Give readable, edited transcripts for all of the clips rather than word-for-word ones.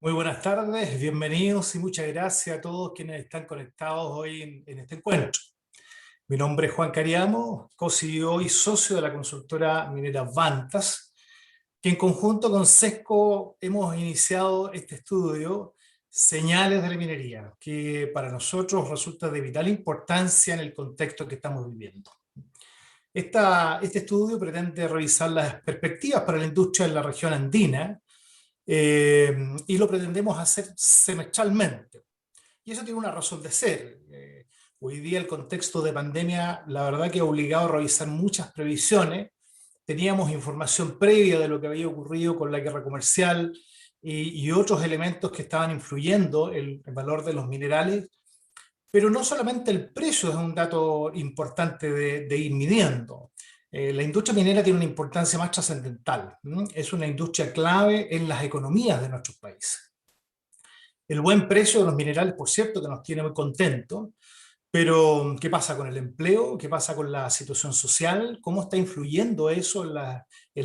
Muy buenas tardes, bienvenidos y muchas gracias a todos quienes están conectados hoy en este encuentro. Mi nombre es Juan Cariamo, co-CEO y socio de la consultora minera Vantas, que en conjunto con SESCO hemos iniciado este estudio Señales de la Minería, que para nosotros resulta de vital importancia en el contexto que estamos viviendo. Este estudio pretende revisar las perspectivas para la industria en la región andina, y lo pretendemos hacer semestralmente. Y eso tiene una razón de ser. Hoy día el contexto de pandemia, la verdad que ha obligado a revisar muchas previsiones. Teníamos información previa de lo que había ocurrido con la guerra comercial y otros elementos que estaban influyendo el valor de los minerales, pero no solamente el precio es un dato importante de ir midiendo. La industria minera tiene una importancia más trascendental. Es una industria clave en las economías de nuestros países. El buen precio de los minerales, por cierto, que nos tiene muy contentos, pero ¿qué pasa con el empleo? ¿Qué pasa con la situación social? ¿Cómo está influyendo eso en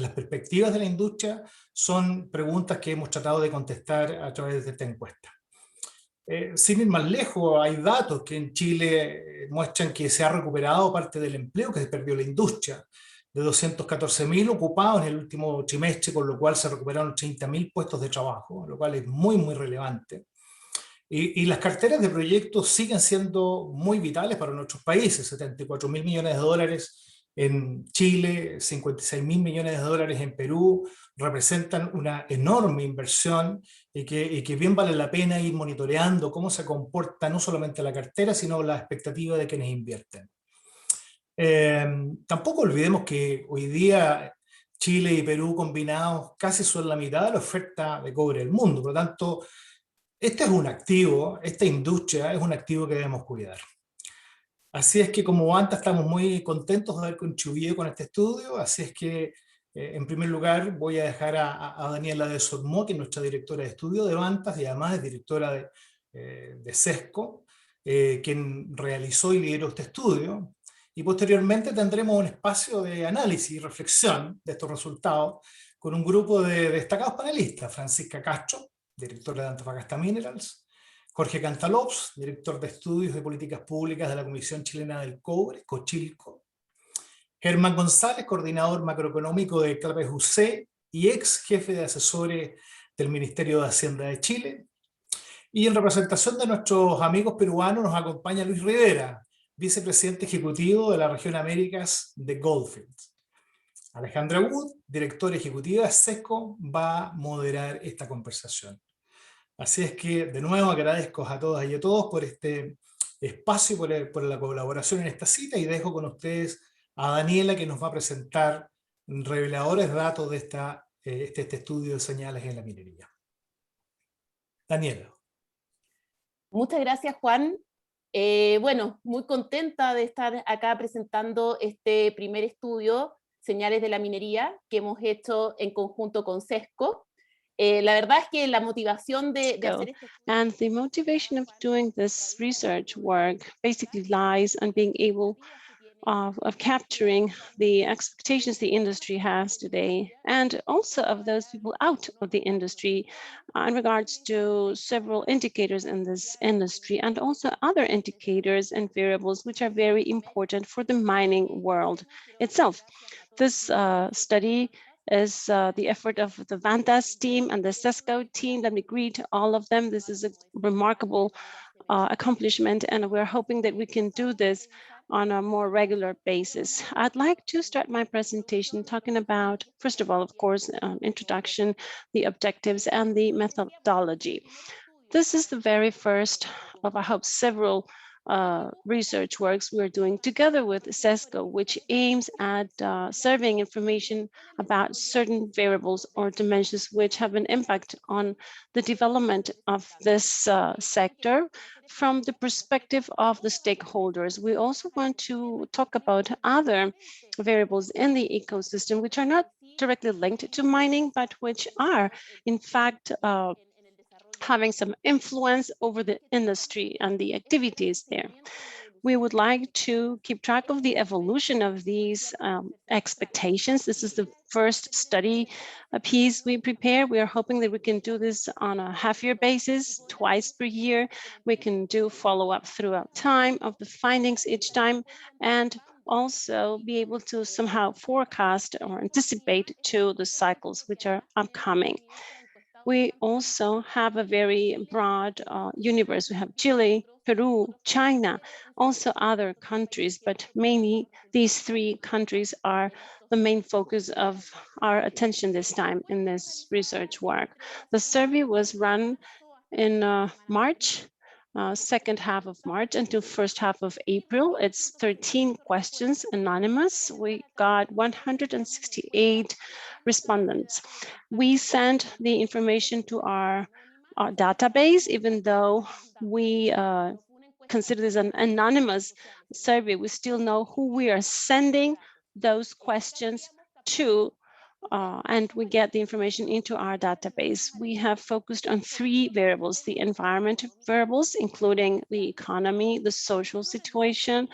las perspectivas de la industria? Son preguntas que hemos tratado de contestar a través de esta encuesta. Sin ir más lejos, hay datos que en Chile muestran que se ha recuperado parte del empleo que se perdió la industria, de 214.000 ocupados en el último trimestre, con lo cual se recuperaron 30.000 puestos de trabajo, lo cual es muy, muy relevante. Y las carteras de proyectos siguen siendo muy vitales para nuestros países: 74.000 millones de dólares en Chile, 56.000 millones de dólares en Perú, representan una enorme inversión y que bien vale la pena ir monitoreando cómo se comporta no solamente la cartera, sino la expectativa de quienes invierten. Tampoco olvidemos que hoy día Chile y Perú combinados casi son la mitad de la oferta de cobre del mundo. Por lo tanto, este es un activo, esta industria es un activo que debemos cuidar. Así es que como ANTA estamos muy contentos de haber contribuido con este estudio, así es que en primer lugar voy a dejar a Daniela de Sormó, que es nuestra directora de estudio de Vantas y además es directora de SESCO, quien realizó y lideró este estudio. Y posteriormente tendremos un espacio de análisis y reflexión de estos resultados con un grupo de destacados panelistas: Francisca Castro, directora de Antofagasta Minerals; Jorge Cantalopes, director de Estudios de Políticas Públicas de la Comisión Chilena del Cobre, Cochilco; Germán González, coordinador macroeconómico de KPUC y ex jefe de asesores del Ministerio de Hacienda de Chile. Y en representación de nuestros amigos peruanos nos acompaña Luis Rivera, vicepresidente ejecutivo de la región Américas de Goldfield. Alejandra Wood, directora ejecutiva de SESCO, va a moderar esta conversación. Así es que de nuevo agradezco a todas y a todos por este espacio, por la colaboración en esta cita, y dejo con ustedes a Daniela, que nos va a presentar reveladores datos de este estudio de señales en la minería. Daniela. Muchas gracias, Juan. Bueno, muy contenta de estar acá presentando este primer estudio, Señales de la Minería, que hemos hecho en conjunto con SESCO. La verdad es que la motivación de hacer este estudio... And the motivation of doing this research work basically lies on being able of capturing the expectations the industry has today, and also of those people out of the industry in regards to several indicators in this industry, and also other indicators and variables which are very important for the mining world itself. This study is the effort of the Vantas team and the SESCO team. Let me greet all of them. This is a remarkable accomplishment, and we're hoping that we can do this on a more regular basis. I'd like to start my presentation talking about, first of all, of course, introduction, the objectives, and the methodology. This is the very first of, I hope, several research works we're doing together with SESCO, which aims at surveying information about certain variables or dimensions which have an impact on the development of this sector from the perspective of the stakeholders. We also want to talk about other variables in the ecosystem which are not directly linked to mining, but which are, in fact, having some influence over the industry and the activities there. We would like to keep track of the evolution of these expectations. This is the first study piece we prepare. We are hoping that we can do this on a half-year basis, twice per year. We can do follow-up throughout time of the findings each time, and also be able to somehow forecast or anticipate to the cycles which are upcoming. We also have a very broad universe. We have Chile, Peru, China, also other countries, but mainly these three countries are the main focus of our attention this time in this research work. The survey was run in March, second half of March until first half of April. It's 13 questions, anonymous. We got 168 respondents. We sent the information to our database, even though we consider this an anonymous survey. We still know who we are sending those questions to, and we get the information into our database. We have focused on three variables: the environment variables, including the economy, the social situation,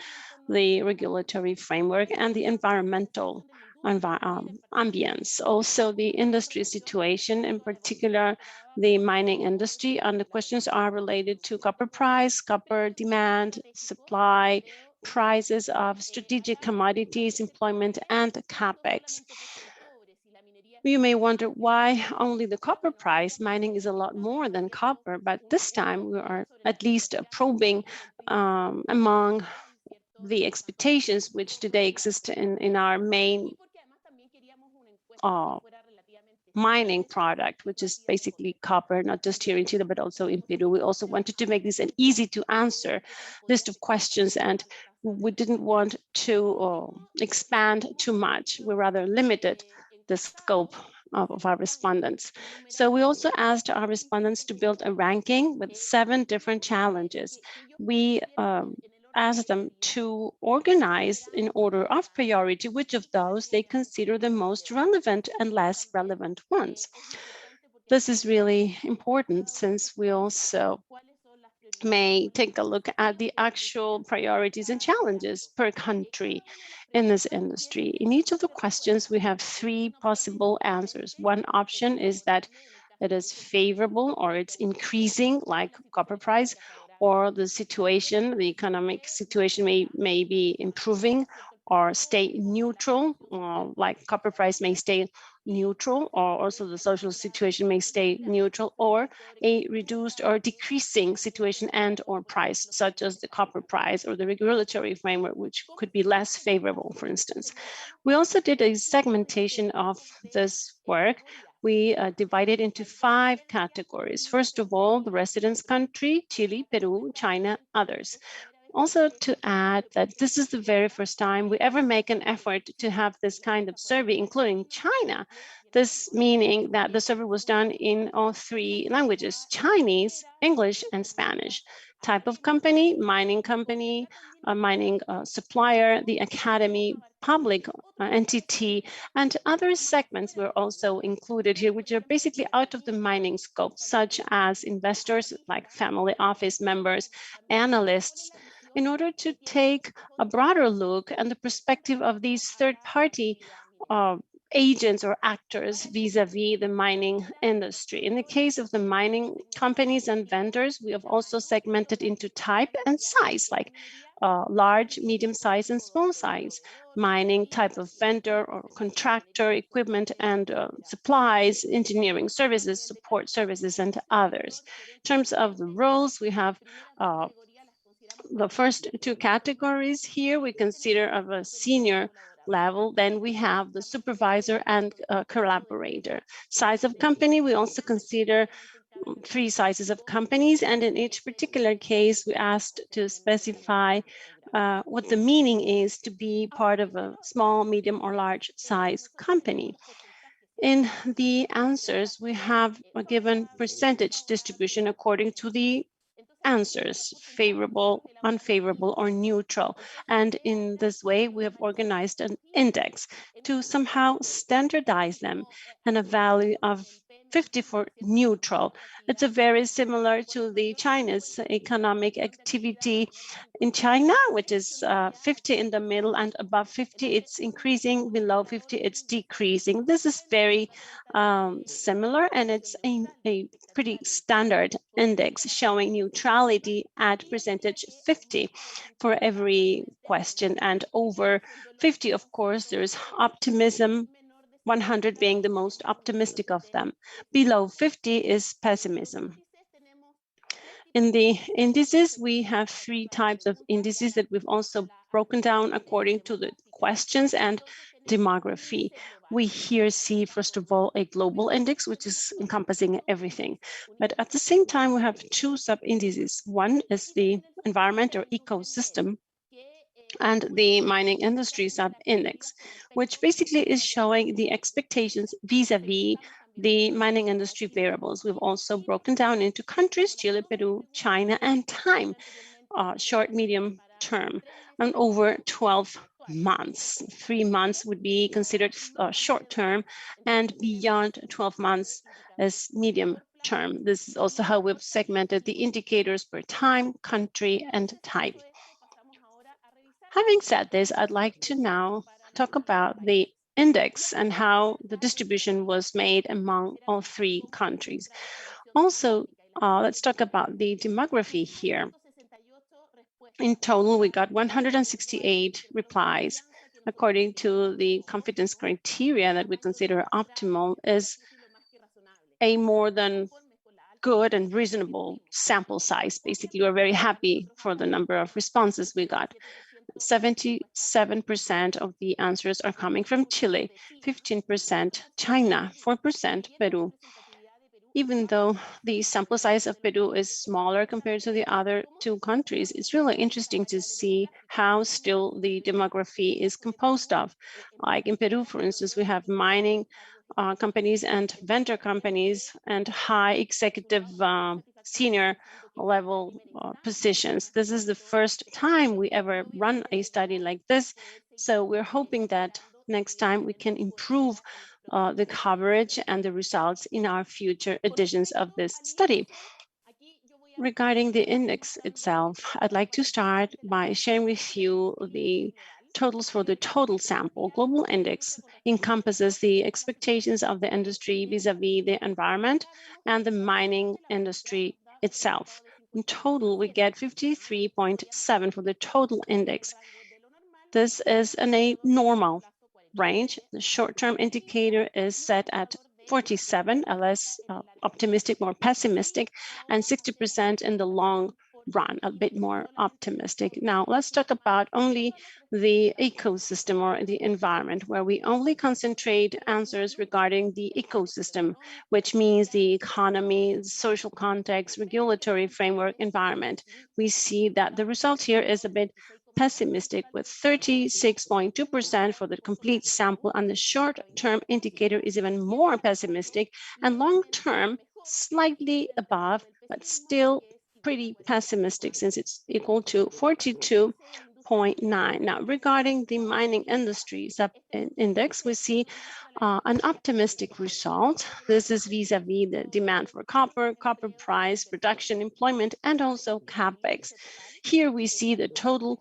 the regulatory framework, and the environmental ambience. Also the industry situation, in particular the mining industry, and the questions are related to copper price, copper demand, supply, prices of strategic commodities, employment, and capex. You may wonder why only the copper price. Mining is a lot more than copper, but this time we are at least probing among the expectations which today exist in our main mining product, which is basically copper, not just here in Chile, but also in Peru. We also wanted to make this an easy to answer list of questions, and we didn't want to expand too much. We rather limited the scope of our respondents. So we also asked our respondents to build a ranking with 7 different challenges. We asked them to organize in order of priority which of those they consider the most relevant and less relevant ones. This is really important, since we also may take a look at the actual priorities and challenges per country in this industry. In each of the questions, we have 3 possible answers. One option is that it is favorable or it's increasing, like copper price, or the situation, the economic situation may be improving or stay neutral, like copper price may stay neutral, or also the social situation may stay neutral, or a reduced or decreasing situation and or price, such as the copper price or the regulatory framework, which could be less favorable, for instance. We also did a segmentation of this work. We divided into 5 categories. First of all, the residence country, Chile, Peru, China, others. Also to add that this is the very first time we ever make an effort to have this kind of survey, including China. This meaning that the survey was done in all 3 languages: Chinese, English, and Spanish. Type of company, mining company, a mining supplier, the academy, public entity, and other segments were also included here, which are basically out of the mining scope, such as investors, like family office members, analysts, in order to take a broader look and the perspective of these third-party agents or actors vis-a-vis the mining industry. In the case of the mining companies and vendors, we have also segmented into type and size, like large, medium size, and small size. Mining type of vendor or contractor, equipment and supplies, engineering services, support services, and others. In terms of the roles, we have the first 2 categories here we consider of a senior level. Then we have the supervisor and collaborator. Size of company, we also consider 3 sizes of companies, and in each particular case we asked to specify what the meaning is to be part of a small, medium, or large size company. In the answers, we have a given percentage distribution according to the answers: favorable, unfavorable, or neutral. And in this way, we have organized an index to somehow standardize them and a value of 50 for neutral. It's a very similar to the China's economic activity in China, which is 50 in the middle, and above 50 it's increasing, below 50 it's decreasing. This is very similar, and it's a pretty standard index showing neutrality at percentage 50 for every question, and over 50, of course, there's optimism, 100 being the most optimistic of them. Below 50 is pessimism. In the indices, we have 3 types of indices that we've also broken down according to the questions and demography. We here see, first of all, a global index, which is encompassing everything. But at the same time, we have 2 sub-indices. One is the environment or ecosystem, and the mining industry sub-index, which basically is showing the expectations vis-a-vis the mining industry variables. We've also broken down into countries, Chile, Peru, China, and time, short, medium term, and over 12 months. 3 months would be considered short term, and beyond 12 months as medium term. This is also how we've segmented the indicators per time, country, and type. Having said this, I'd like to now talk about the index and how the distribution was made among all 3 countries. Also, let's talk about the demography here. In total, we got 168 replies. According to the confidence criteria that we consider optimal, is a more than good and reasonable sample size. Basically, we're very happy for the number of responses we got. 77% of the answers are coming from Chile, 15% China, 4% Peru. Even though the sample size of Peru is smaller compared to the other 2 countries, it's really interesting to see how still the demography is composed of. Like in Peru, for instance, we have mining companies and venture companies and high executive senior level positions. This is the first time we ever run a study like this. So we're hoping that next time we can improve the coverage and the results in our future editions of this study. Regarding the index itself, I'd like to start by sharing with you the totals for the total sample. Global index encompasses the expectations of the industry vis-a-vis the environment and the mining industry itself. In total, we get 53.7 for the total index. This is in a normal range. The short-term indicator is set at 47, a less optimistic, more pessimistic, and 60% in the long run, a bit more optimistic. Now, let's talk about only the ecosystem or the environment, where we only concentrate answers regarding the ecosystem, which means the economy, social context, regulatory framework, environment. We see that the result here is a bit pessimistic, with 36.2% for the complete sample, and the short-term indicator is even more pessimistic, and long-term slightly above, but still pretty pessimistic, since it's equal to 42.9. Now, regarding the mining industry sub-index, we see an optimistic result. This is vis-a-vis the demand for copper, copper price, production, employment, and also CapEx. Here we see the total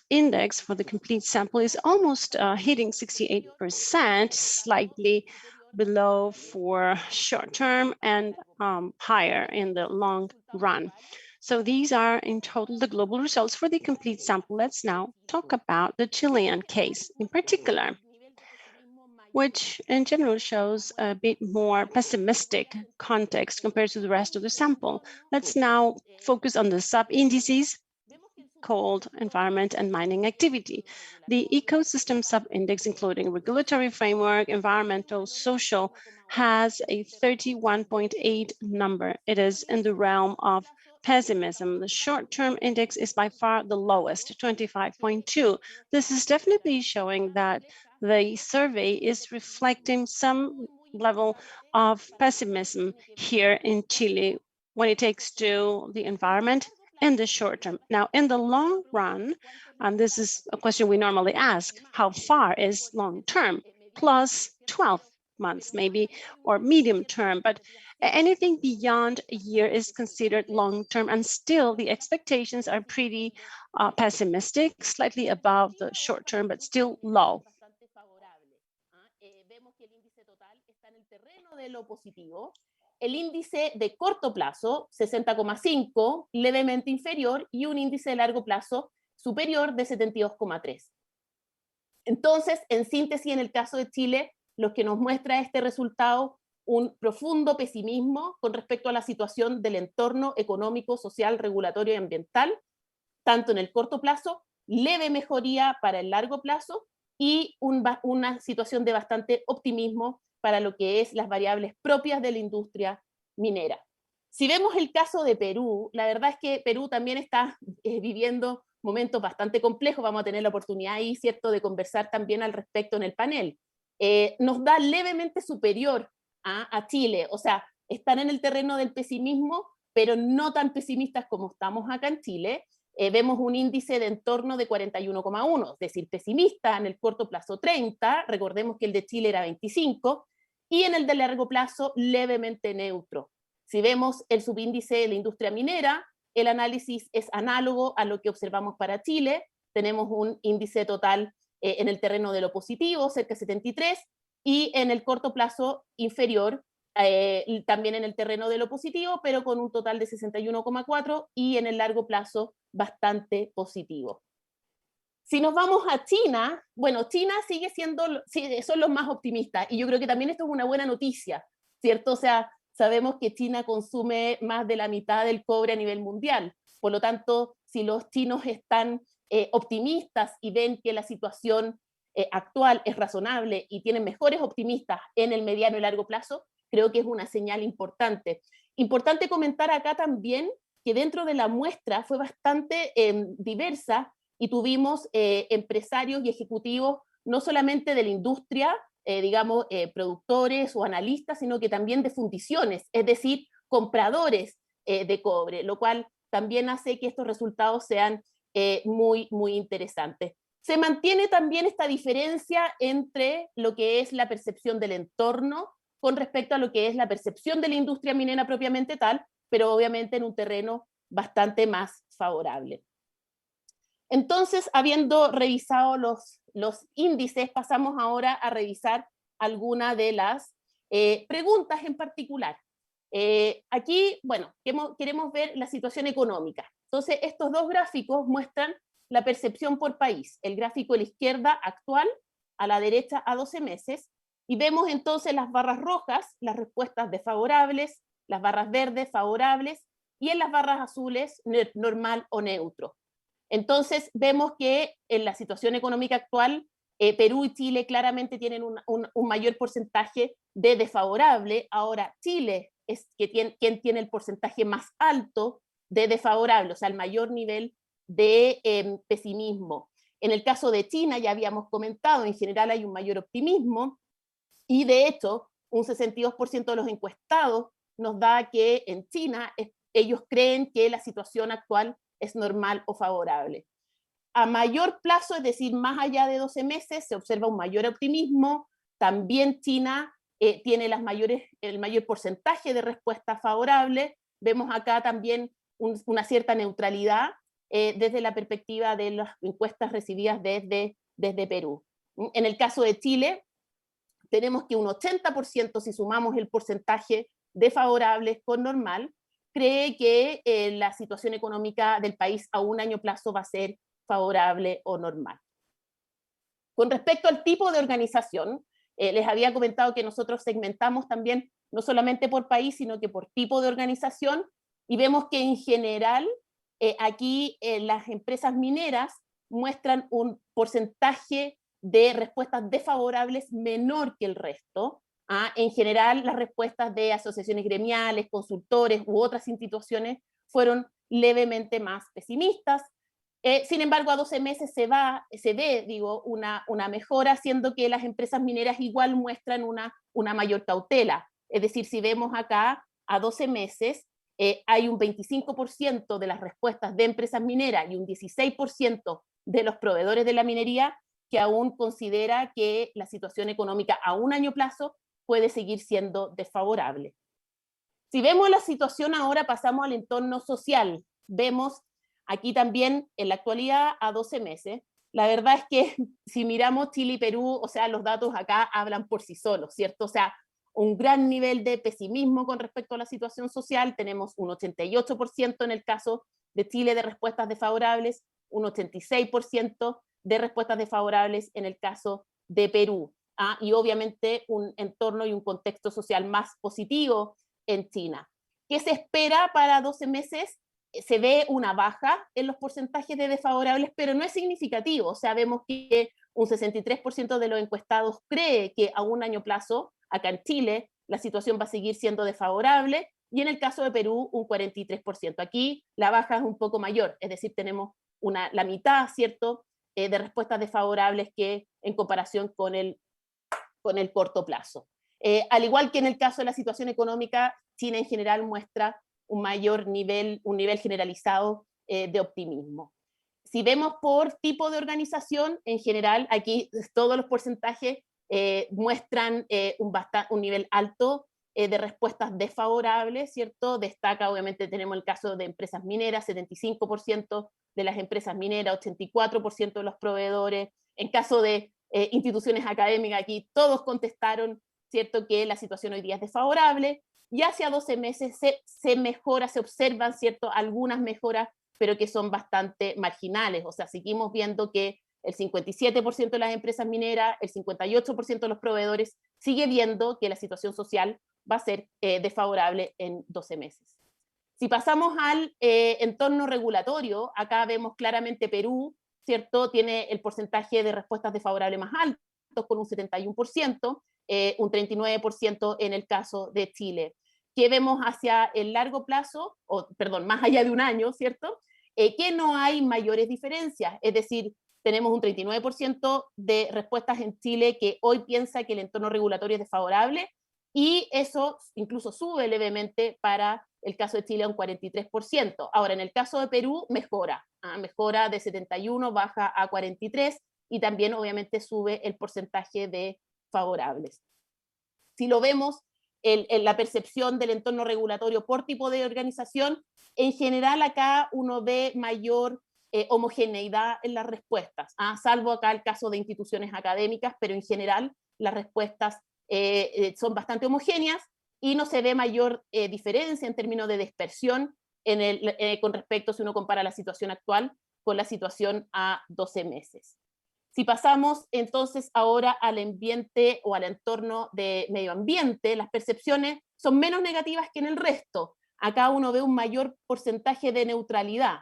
index for the complete sample is almost hitting 68%, slightly below for short term and higher in the long run. So these are in total the global results for the complete sample. Let's now talk about the Chilean case in particular, which in general shows a bit more pessimistic context compared to the rest of the sample. Let's now focus on the sub-indices called environment and mining activity. The ecosystem sub-index, including regulatory framework, environmental, social, has a 31.8 number. It is in the realm of pessimism. The short-term index is by far the lowest, 25.2. This is definitely showing that the survey is reflecting some level of pessimism here in Chile when it takes to the environment in the short term. Now, in the long run, and this is a question we normally ask, how far is long term? Plus 12 months, maybe, or medium term, but anything beyond a year is considered long term, and still the expectations are pretty pessimistic, slightly above the short term, but still low. Vemos que el índice total está en el terreno de lo positivo. El índice de corto plazo, 60,5, levemente inferior, y un índice de largo plazo superior de 72,3. Entonces, en síntesis, en el caso de Chile, lo que nos muestra este resultado, un profundo pesimismo con respecto a la situación del entorno económico, social, regulatorio y ambiental, tanto en el corto plazo, leve mejoría para el largo plazo, y una situación de bastante optimismo para lo que es las variables propias de la industria minera. Si vemos el caso de Perú, la verdad es que Perú también está viviendo momentos bastante complejos. Vamos a tener la oportunidad ahí, ¿cierto?, de conversar también al respecto en el panel. Nos da levemente superior a Chile, o sea, están en el terreno del pesimismo, pero no tan pesimistas como estamos acá en Chile. Vemos un índice de entorno de 41,1, es decir, pesimista en el corto plazo 30, recordemos que el de Chile era 25, y en el de largo plazo levemente neutro. Si vemos el subíndice de la industria minera, el análisis es análogo a lo que observamos para Chile. Tenemos un índice total en el terreno de lo positivo, cerca de 73, y en el corto plazo inferior, también en el terreno de lo positivo, pero con un total de 61,4, y en el largo plazo bastante positivo. Si nos vamos a China, bueno, China sigue siendo, son los más optimistas, y yo creo que también esto es una buena noticia, ¿cierto? O sea, sabemos que China consume más de la mitad del cobre a nivel mundial, por lo tanto, si los chinos están optimistas y ven que la situación actual es razonable y tienen mejores optimistas en el mediano y largo plazo, creo que es una señal importante. Importante comentar acá también que dentro de la muestra fue bastante diversa, y tuvimos empresarios y ejecutivos no solamente de la industria, digamos, productores o analistas, sino que también de fundiciones, es decir, compradores de cobre, lo cual también hace que estos resultados sean muy, muy interesantes. Se mantiene también esta diferencia entre lo que es la percepción del entorno con respecto a lo que es la percepción de la industria minera propiamente tal, pero obviamente en un terreno bastante más favorable. Entonces, habiendo revisado los índices, pasamos ahora a revisar algunas de las preguntas en particular. Aquí, bueno, queremos ver la situación económica. Entonces, estos dos gráficos muestran la percepción por país. El gráfico a la izquierda actual, a la derecha a 12 meses, y vemos entonces las barras rojas, las respuestas desfavorables, las barras verdes favorables, y en las barras azules normal o neutro. Entonces vemos que en la situación económica actual, Perú y Chile claramente tienen un mayor porcentaje de desfavorable. Ahora Chile es quien tiene el porcentaje más alto de desfavorable, o sea, el mayor nivel de pesimismo. En el caso de China, ya habíamos comentado, en general hay un mayor optimismo, y de hecho un 62% de los encuestados nos da que en China ellos creen que la situación actual es normal o favorable. A mayor plazo, es decir, más allá de 12 meses, se observa un mayor optimismo. También China tiene el mayor porcentaje de respuestas favorables. Vemos acá también una cierta neutralidad desde la perspectiva de las encuestas recibidas desde Perú. En el caso de Chile, tenemos que un 80%, si sumamos el porcentaje de favorables con normal, cree que la situación económica del país a un año plazo va a ser favorable o normal. Con respecto al tipo de organización, les había comentado que nosotros segmentamos también no solamente por país, sino que por tipo de organización, y vemos que en general aquí las empresas mineras muestran un porcentaje de respuestas desfavorables menor que el resto. En general, las respuestas de asociaciones gremiales, consultores u otras instituciones fueron levemente más pesimistas. Sin embargo, a 12 meses se ve, una mejora, siendo que las empresas mineras igual muestran una mayor cautela. Es decir, si vemos acá, a 12 meses, hay un 25% de las respuestas de empresas mineras y un 16% de los proveedores de la minería que aún considera que la situación económica a un año plazo puede seguir siendo desfavorable. Si vemos la situación ahora, pasamos al entorno social. Vemos aquí también en la actualidad a 12 meses. La verdad es que si miramos Chile y Perú, o sea, los datos acá hablan por sí solos, ¿cierto? O sea, un gran nivel de pesimismo con respecto a la situación social. Tenemos un 88% en el caso de Chile de respuestas desfavorables, un 86% de respuestas desfavorables en el caso de Perú. Y obviamente un entorno y un contexto social más positivo en China. ¿Qué se espera para 12 meses? Se ve una baja en los porcentajes de desfavorables, pero no es significativo. O sea, vemos que un 63% de los encuestados cree que a un año plazo, acá en Chile, la situación va a seguir siendo desfavorable, y en el caso de Perú, un 43%. Aquí la baja es un poco mayor, es decir, tenemos la mitad, ¿cierto?, de respuestas desfavorables que en comparación con el corto plazo. Al igual que en el caso de la situación económica, China en general muestra un nivel generalizado de optimismo. Si vemos por tipo de organización, en general, aquí todos los porcentajes muestran un nivel alto de respuestas desfavorables, ¿cierto? Destaca, obviamente, tenemos el caso de empresas mineras, 75% de las empresas mineras, 84% de los proveedores. En caso de instituciones académicas, aquí todos contestaron, ¿cierto?, que la situación hoy día es desfavorable, y hacia 12 meses se mejora, se observan, ¿cierto?, algunas mejoras, pero que son bastante marginales. O sea, seguimos viendo que el 57% de las empresas mineras, el 58% de los proveedores sigue viendo que la situación social va a ser desfavorable en 12 meses. Si pasamos al entorno regulatorio, acá vemos claramente Perú, ¿cierto?, tiene el porcentaje de respuestas desfavorables más alto, con un 71%, un 39% en el caso de Chile. Que vemos hacia el largo plazo, más allá de un año, ¿cierto?, que no hay mayores diferencias, es decir, tenemos un 39% de respuestas en Chile que hoy piensa que el entorno regulatorio es desfavorable, y eso incluso sube levemente para el caso de Chile a un 43%. Ahora, en el caso de Perú, mejora de 71, baja a 43, y también obviamente sube el porcentaje de favorables. Si lo vemos, la percepción del entorno regulatorio por tipo de organización, en general acá uno ve mayor homogeneidad en las respuestas, salvo acá el caso de instituciones académicas, pero en general las respuestas son bastante homogéneas y no se ve mayor diferencia en términos de dispersión con respecto, si uno compara la situación actual con la situación a 12 meses. Si pasamos entonces ahora al ambiente o al entorno de medio ambiente, las percepciones son menos negativas que en el resto. Acá uno ve un mayor porcentaje de neutralidad,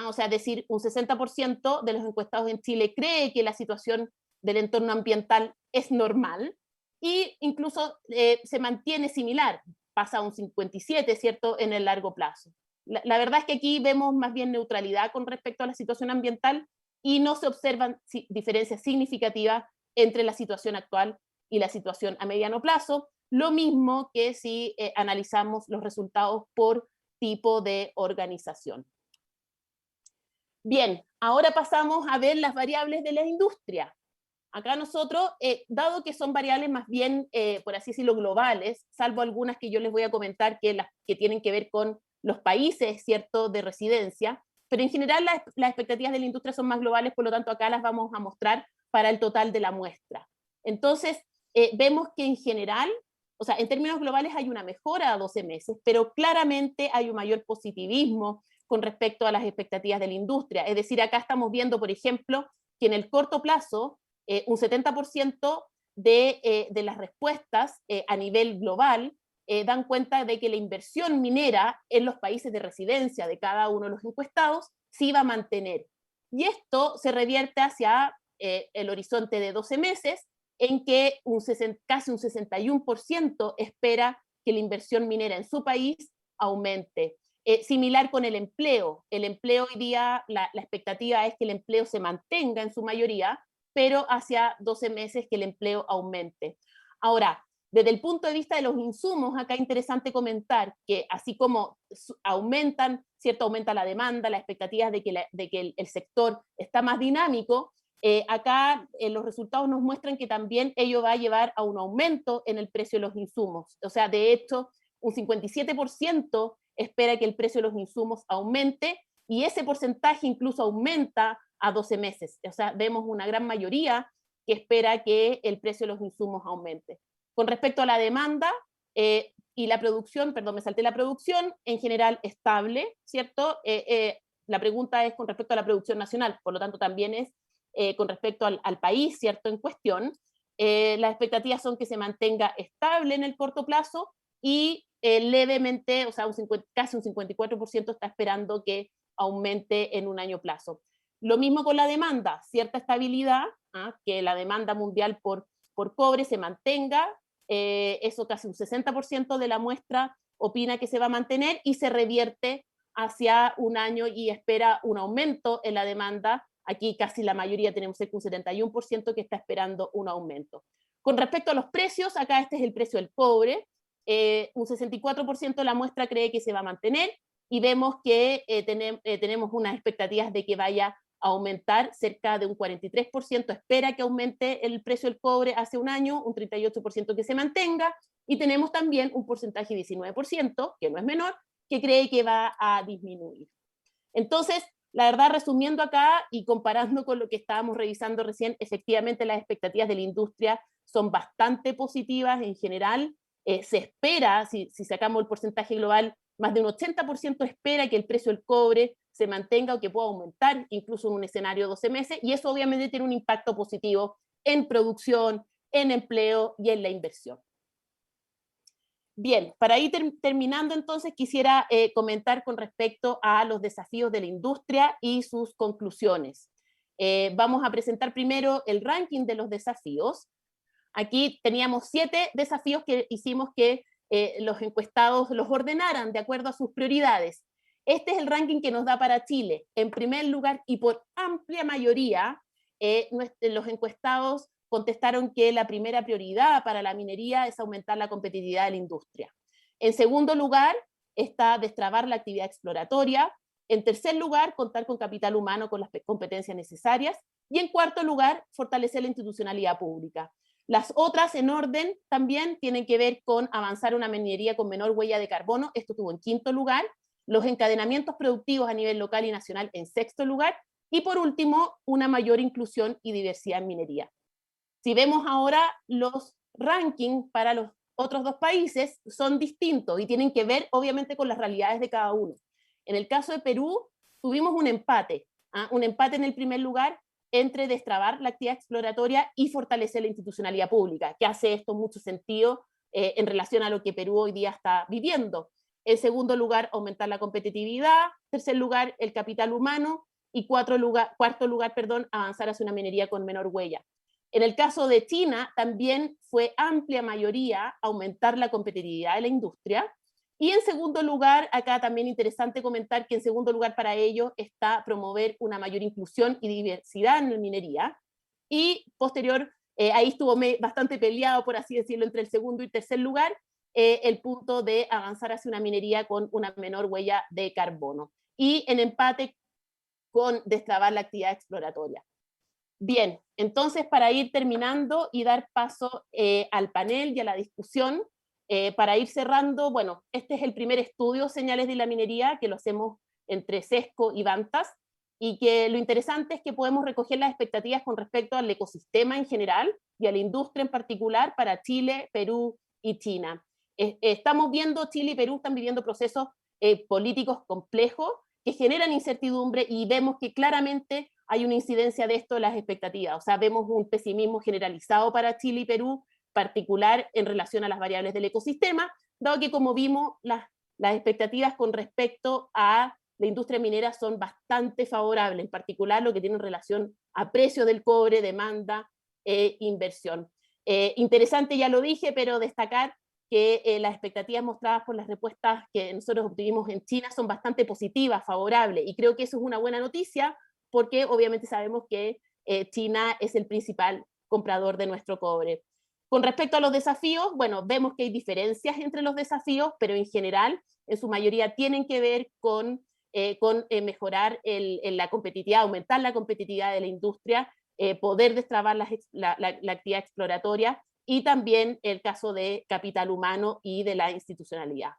o sea, es decir, un 60% de los encuestados en Chile cree que la situación del entorno ambiental es normal, y incluso se mantiene similar, pasa a un 57%, ¿cierto?, en el largo plazo. La verdad es que aquí vemos más bien neutralidad con respecto a la situación ambiental, y no se observan diferencias significativas entre la situación actual y la situación a mediano plazo, lo mismo que si analizamos los resultados por tipo de organización. Bien, ahora pasamos a ver las variables de la industria. Acá nosotros, dado que son variables más bien, por así decirlo, globales, salvo algunas que yo les voy a comentar que tienen que ver con los países, ¿cierto?, de residencia, pero en general las expectativas de la industria son más globales, por lo tanto acá las vamos a mostrar para el total de la muestra. Entonces, vemos que en general, o sea, en términos globales hay una mejora a 12 meses, pero claramente hay un mayor positivismo con respecto a las expectativas de la industria. Es decir, acá estamos viendo, por ejemplo, que en el corto plazo, un 70% de las respuestas a nivel global dan cuenta de que la inversión minera en los países de residencia de cada uno de los encuestados se iba a mantener. Y esto se revierte hacia el horizonte de 12 meses, en que casi un 61% espera que la inversión minera en su país aumente. Similar con el empleo. El empleo hoy día, la expectativa es que el empleo se mantenga en su mayoría, pero hacia 12 meses que el empleo aumente. Ahora, desde el punto de vista de los insumos, acá es interesante comentar que así como aumenta la demanda, las expectativas de que el sector está más dinámico, Acá los resultados nos muestran que también ello va a llevar a un aumento en el precio de los insumos. O sea, de hecho, un 57% espera que el precio de los insumos aumente, y ese porcentaje incluso aumenta a 12 meses. O sea, vemos una gran mayoría que espera que el precio de los insumos aumente. Con respecto a la demanda y la producción, perdón, me salté la producción, en general estable, ¿cierto? La pregunta es con respecto a la producción nacional, por lo tanto también es con respecto al país, ¿cierto?, en cuestión. Las expectativas son que se mantenga estable en el corto plazo y levemente, o sea, casi un 54% está esperando que aumente en un año plazo. Lo mismo con la demanda, cierta estabilidad, que la demanda mundial por cobre se mantenga, eso casi un 60% de la muestra opina que se va a mantener y se revierte hacia un año y espera un aumento en la demanda. Aquí casi la mayoría, tenemos cerca un 71% que está esperando un aumento. Con respecto a los precios, acá este es el precio del cobre, un 64% de la muestra cree que se va a mantener, y vemos que tenemos unas expectativas de que vaya a aumentar, cerca de un 43% espera que aumente el precio del cobre hace un año, un 38% que se mantenga, y tenemos también un porcentaje de 19%, que no es menor, que cree que va a disminuir. Entonces, la verdad, resumiendo acá y comparando con lo que estábamos revisando recién, efectivamente las expectativas de la industria son bastante positivas en general. Se espera, si sacamos el porcentaje global, más de un 80% espera que el precio del cobre se mantenga o que pueda aumentar, incluso en un escenario de 12 meses, y eso obviamente tiene un impacto positivo en producción, en empleo y en la inversión. Bien, para ir terminando entonces, quisiera comentar con respecto a los desafíos de la industria y sus conclusiones. Vamos a presentar primero el ranking de los desafíos. Aquí teníamos 7 desafíos que hicimos que los encuestados los ordenaran de acuerdo a sus prioridades. Este es el ranking que nos da para Chile. En primer lugar, y por amplia mayoría, los encuestados contestaron que la primera prioridad para la minería es aumentar la competitividad de la industria. En segundo lugar, está destrabar la actividad exploratoria. En tercer lugar, contar con capital humano con las competencias necesarias. Y en cuarto lugar, fortalecer la institucionalidad pública. Las otras en orden también tienen que ver con avanzar una minería con menor huella de carbono, esto estuvo en quinto lugar, los encadenamientos productivos a nivel local y nacional en sexto lugar, y por último, una mayor inclusión y diversidad en minería. Si vemos ahora los rankings para los otros 2 países, son distintos y tienen que ver obviamente con las realidades de cada uno. En el caso de Perú, tuvimos un empate en el primer lugar entre destrabar la actividad exploratoria y fortalecer la institucionalidad pública, que hace esto mucho sentido en relación a lo que Perú hoy día está viviendo. En segundo lugar, aumentar la competitividad. Tercer lugar, el capital humano. Y cuarto lugar, avanzar hacia una minería con menor huella. En el caso de China, también fue amplia mayoría aumentar la competitividad de la industria. Y en segundo lugar, acá también interesante comentar que en segundo lugar para ello está promover una mayor inclusión y diversidad en la minería. Y posterior, ahí estuvo bastante peleado, por así decirlo, entre el segundo y tercer lugar, el punto de avanzar hacia una minería con una menor huella de carbono. Y en empate con destrabar la actividad exploratoria. Bien, entonces para ir terminando y dar paso al panel y a la discusión, para ir cerrando, bueno, este es el primer estudio, Señales de la Minería, que lo hacemos entre SESCO y Vantas, y que lo interesante es que podemos recoger las expectativas con respecto al ecosistema en general y a la industria en particular para Chile, Perú y China. Estamos viendo, Chile y Perú están viviendo procesos políticos complejos que generan incertidumbre, y vemos que claramente hay una incidencia de esto en las expectativas. O sea, vemos un pesimismo generalizado para Chile y Perú, particular en relación a las variables del ecosistema, dado que, como vimos, las expectativas con respecto a la industria minera son bastante favorables, en particular lo que tiene en relación a precio del cobre, demanda e inversión. Interesante, ya lo dije, pero destacar que las expectativas mostradas por las respuestas que nosotros obtuvimos en China son bastante positivas, favorables, y creo que eso es una buena noticia, porque obviamente sabemos que China es el principal comprador de nuestro cobre. Con respecto a los desafíos, bueno, vemos que hay diferencias entre los desafíos, pero en general, en su mayoría, tienen que ver con mejorar la competitividad, aumentar la competitividad de la industria, poder destrabar la actividad exploratoria, y también el caso de capital humano y de la institucionalidad.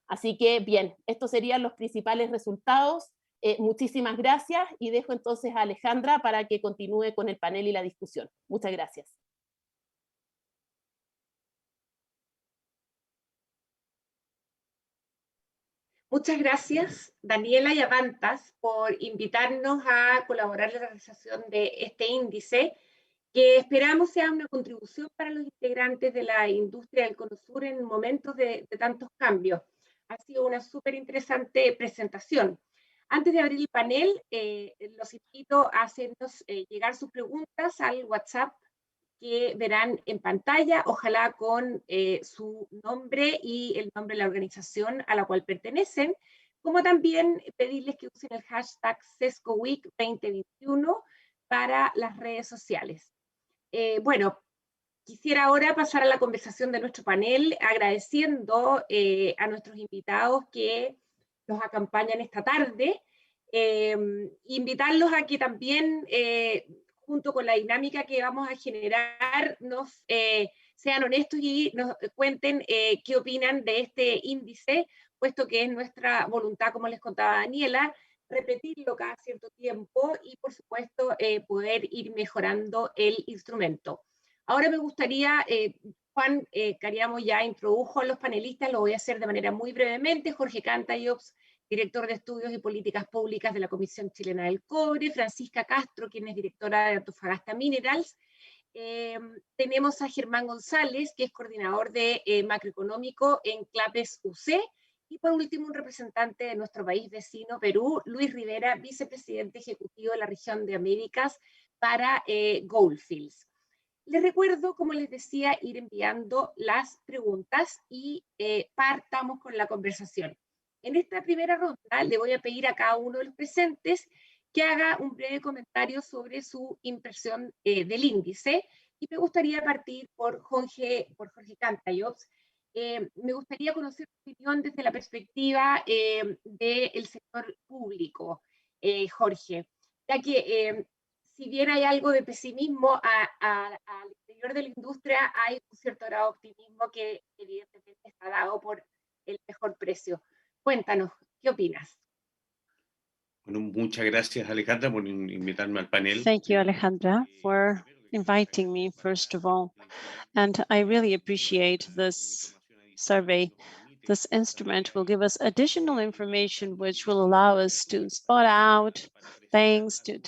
Así que bien, estos serían los principales resultados. Muchísimas gracias, y dejo entonces a Alejandra para que continúe con el panel y la discusión. Muchas gracias. Muchas gracias, Daniela y Avantas, por invitarnos a colaborar en la realización de este índice, que esperamos sea una contribución para los integrantes de la industria del Cono Sur en momentos de tantos cambios. Ha sido una súper interesante presentación. Antes de abrir el panel, los invito a hacernos llegar sus preguntas al WhatsApp que verán en pantalla, ojalá con su nombre y el nombre de la organización a la cual pertenecen, como también pedirles que usen el hashtag SESCOWeek 2021 para las redes sociales. Bueno, quisiera ahora pasar a la conversación de nuestro panel, agradeciendo a nuestros invitados que nos acompañan esta tarde, invitarlos a que también junto con la dinámica que vamos a generar, sean honestos y nos cuenten qué opinan de este índice, puesto que es nuestra voluntad, como les contaba Daniela, repetirlo cada cierto tiempo y, por supuesto, poder ir mejorando el instrumento. Ahora me gustaría, Juan Cariamo ya introdujo a los panelistas, lo voy a hacer de manera muy brevemente. Jorge Cantallops, director de Estudios y Políticas Públicas de la Comisión Chilena del Cobre, Francisca Castro, quien es directora de Antofagasta Minerals. Tenemos a Germán González, que es coordinador de macroeconómico en Clapes UC, y por último un representante de nuestro país vecino, Perú, Luis Rivera, vicepresidente ejecutivo de la región de Américas para Gold Fields. Les recuerdo, como les decía, ir enviando las preguntas y partamos con la conversación. En esta primera ronda le voy a pedir a cada uno de los presentes que haga un breve comentario sobre su impresión del índice, y me gustaría partir por Jorge Cantallops. Me gustaría conocer tu opinión desde la perspectiva del sector público, Jorge, ya que si bien hay algo de pesimismo al interior de la industria, hay un cierto grado de optimismo que evidentemente está dado por el mejor precio. Cuéntanos, ¿qué opinas? Bueno, muchas gracias, Alejandra, por invitarme al panel. Thank you, Alejandra, for inviting me, first of all. And I really appreciate this survey. This instrument will give us additional information which will allow us to spot out things, to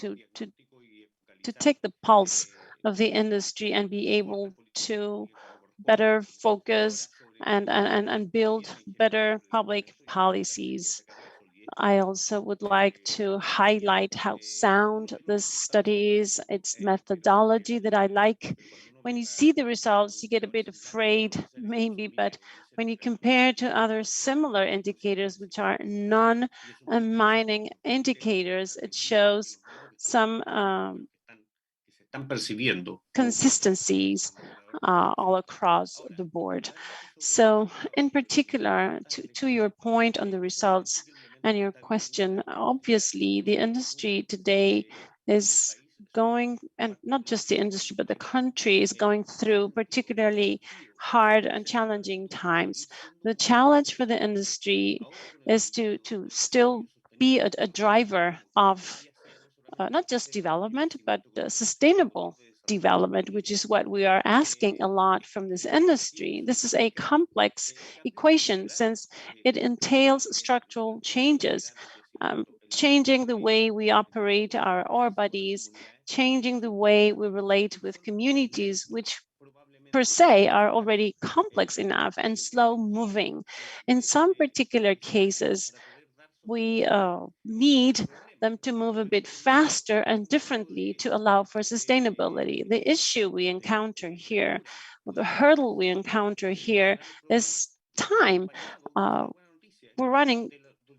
take the pulse of the industry and be able to better focus and build better public policies. I also would like to highlight how sound this study is, its methodology that I like. When you see the results, you get a bit afraid maybe, but when you compare to other similar indicators, which are non-mining indicators, it shows some consistencies all across the board. So in particular, to your point on the results and your question, obviously the industry today is going, and not just the industry, but the country is going through particularly hard and challenging times. The challenge for the industry is to still be a driver of not just development, but sustainable development, which is what we are asking a lot from this industry. This is a complex equation since it entails structural changes, changing the way we operate our ore bodies, changing the way we relate with communities, which per se are already complex enough and slow moving. In some particular cases, we need them to move a bit faster and differently to allow for sustainability. The issue we encounter here, or the hurdle we encounter here, is time. We're running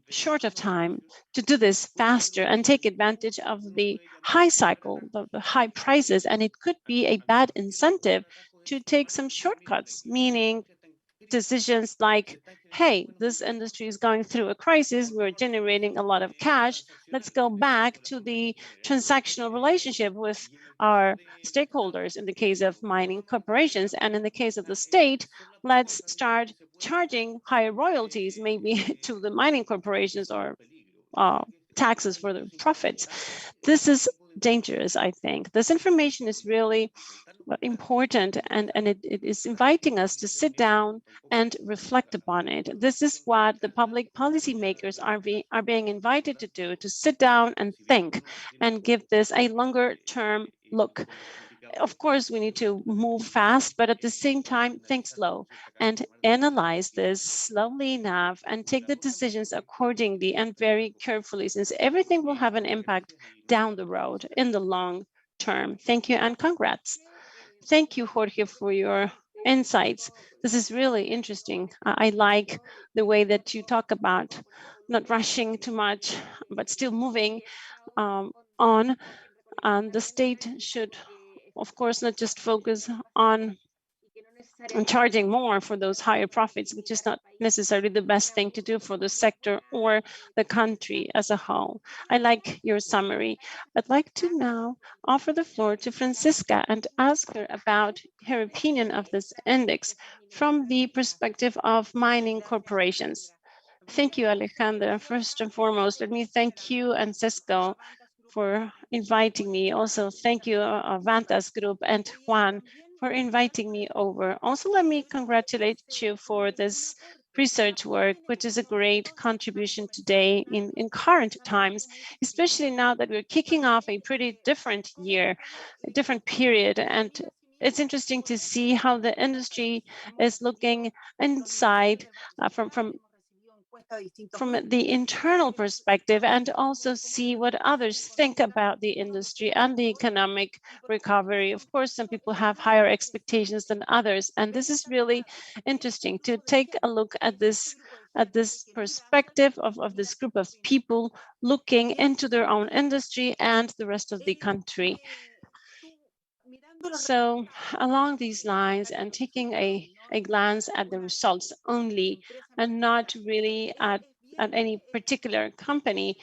short of time to do this faster and take advantage of the high cycle, the high prices, and it could be a bad incentive to take some shortcuts, meaning decisions like, hey, this industry is going through a crisis, we're generating a lot of cash, let's go back to the transactional relationship with our stakeholders in the case of mining corporations. And in the case of the state, let's start charging higher royalties, maybe to the mining corporations, or taxes for the profits. This is dangerous, I think. This information is really important, and it is inviting us to sit down and reflect upon it. This is what the public policy makers are being invited to do, to sit down and think and give this a longer term look. Of course, we need to move fast, but at the same time, think slow and analyze this slowly enough and take the decisions accordingly and very carefully, since everything will have an impact down the road in the long term. Thank you and congrats. Thank you, Jorge, for your insights. This is really interesting. I like the way that you talk about not rushing too much, but still moving on. And the state should, of course, not just focus on charging more for those higher profits, which is not necessarily the best thing to do for the sector or the country as a whole. I like your summary. I'd like to now offer the floor to Francisca and ask her about her opinion of this index from the perspective of mining corporations. Thank you, Alejandra. First and foremost, let me thank you and Cisco for inviting me. Also, thank you, Vantas Group and Juan, for inviting me over. Also, let me congratulate you for this research work, which is a great contribution today in current times, especially now that we're kicking off a pretty different year, a different period. And it's interesting to see how the industry is looking inside from the internal perspective, and also see what others think about the industry and the economic recovery. Of course, some people have higher expectations than others, and this is really interesting to take a look at this perspective of this group of people looking into their own industry and the rest of the country. So along these lines, and taking a glance at the results only and not really at any particular company,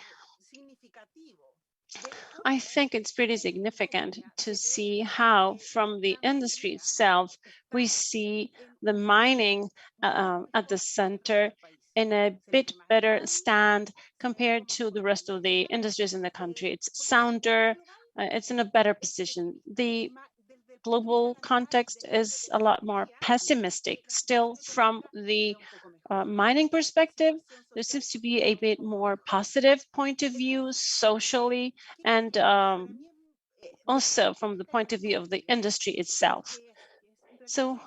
I think it's pretty significant to see how from the industry itself, we see the mining at the center in a bit better stand compared to the rest of the industries in the country. It's sounder, it's in a better position. The global context is a lot more pessimistic. Still, from the mining perspective, there seems to be a bit more positive point of view socially, and also from the point of view of the industry itself. So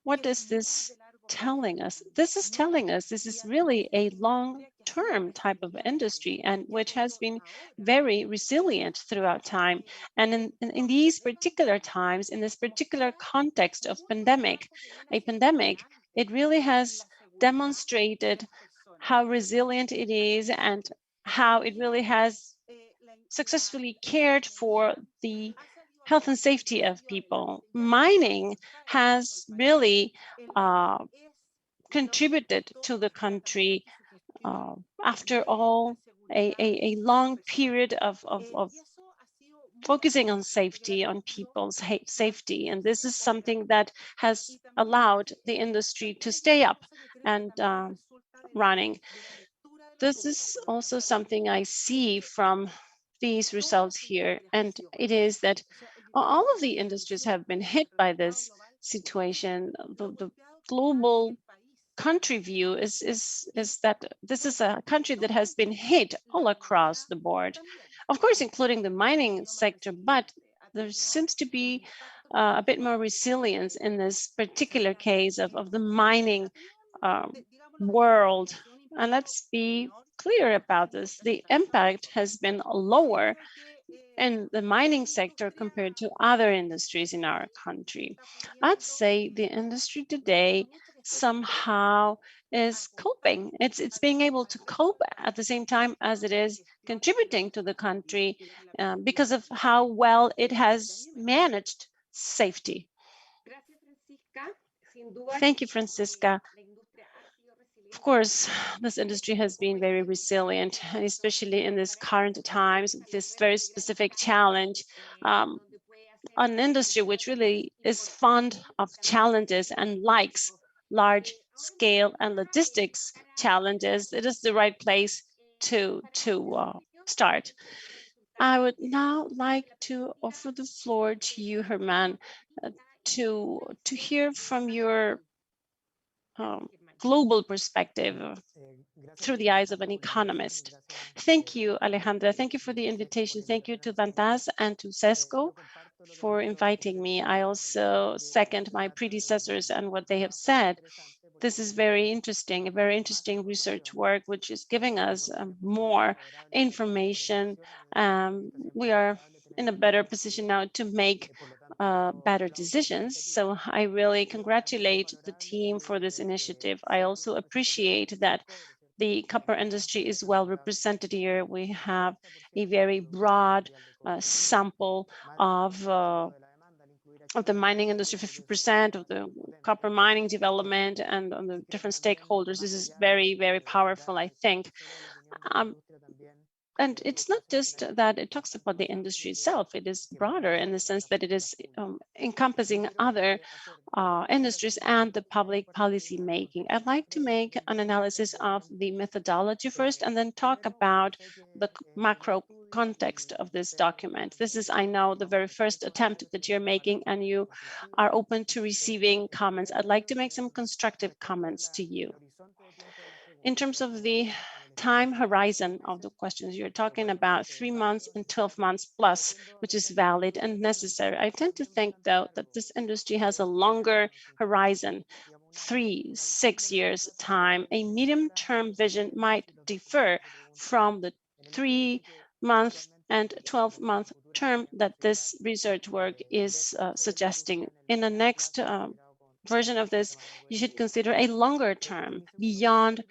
what is this telling us? This is telling us this is really a long-term type of industry, and which has been very resilient throughout time. And in these particular times, in this particular context of a pandemic, it really has demonstrated how resilient it is and how it really has successfully cared for the health and safety of people. Mining has really contributed to the country, after all, a long period of focusing on safety, on people's safety. And this is something that has allowed the industry to stay up and running. This is also something I see from these results here, and it is that all of the industries have been hit by this situation. The global country view is that this is a country that has been hit all across the board, of course, including the mining sector, but there seems to be a bit more resilience in this particular case of the mining world. And let's be clear about this. The impact has been lower in the mining sector compared to other industries in our country. I'd say the industry today somehow is coping. It's being able to cope at the same time as it is contributing to the country because of how well it has managed safety. Thank you, Francisca. Of course, this industry has been very resilient, and especially in this current times, this very specific challenge. An industry which really is fond of challenges and likes large scale and logistics challenges, it is the right place to start. I would now like to offer the floor to you, Germán, to hear from your global perspective through the eyes of an economist. Thank you, Alejandra. Thank you for the invitation. Thank you to Vantas and to CESCO for inviting me. I also second my predecessors and what they have said. This is very interesting, a very interesting research work, which is giving us more information. We are in a better position now to make better decisions. So I really congratulate the team for this initiative. I also appreciate that the copper industry is well represented here. We have a very broad sample of the mining industry, 50% of the copper mining development, and on the different stakeholders. This is very, very powerful, I think. And it's not just that it talks about the industry itself, it is broader in the sense that it is encompassing other industries and the public policy making. I'd like to make an analysis of the methodology first and then talk about the macro context of this document. This is, I know, the very first attempt that you're making, and you are open to receiving comments. I'd like to make some constructive comments to you. In terms of the time horizon of the questions, you're talking about 3 months and 12 months plus, which is valid and necessary. I tend to think, though, that this industry has a longer horizon, 3-6 years time. A medium-term vision might differ from the 3-month and 12-month term that this research work is suggesting. In the next version of this, you should consider a longer term beyond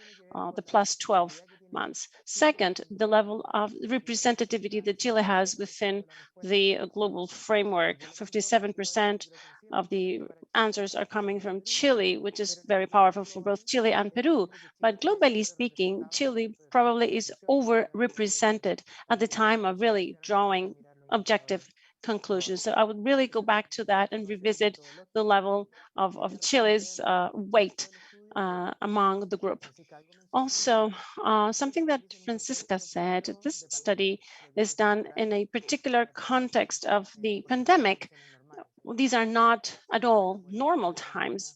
the plus 12 months. Second, the level of representativity that Chile has within the global framework. 57% of the answers are coming from Chile, which is very powerful for both Chile and Peru. But globally speaking, Chile probably is overrepresented at the time of really drawing objective conclusions. So I would really go back to that and revisit the level of Chile's weight among the group. Also, something that Francisca said, this study is done in a particular context of the pandemic. These are not at all normal times.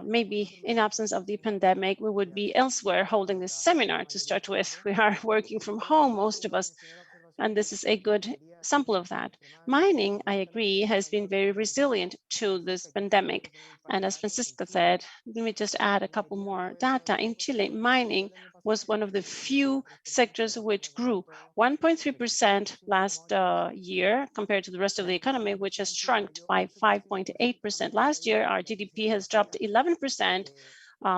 Maybe in absence of the pandemic, we would be elsewhere holding this seminar to start with. We are working from home, most of us, and this is a good sample of that. Mining, I agree, has been very resilient to this pandemic. And as Francisca said, let me just add a couple more data. In Chile, mining was one of the few sectors which grew 1.3% last year compared to the rest of the economy, which has shrunk by 5.8%. Last year, our GDP has dropped 11%.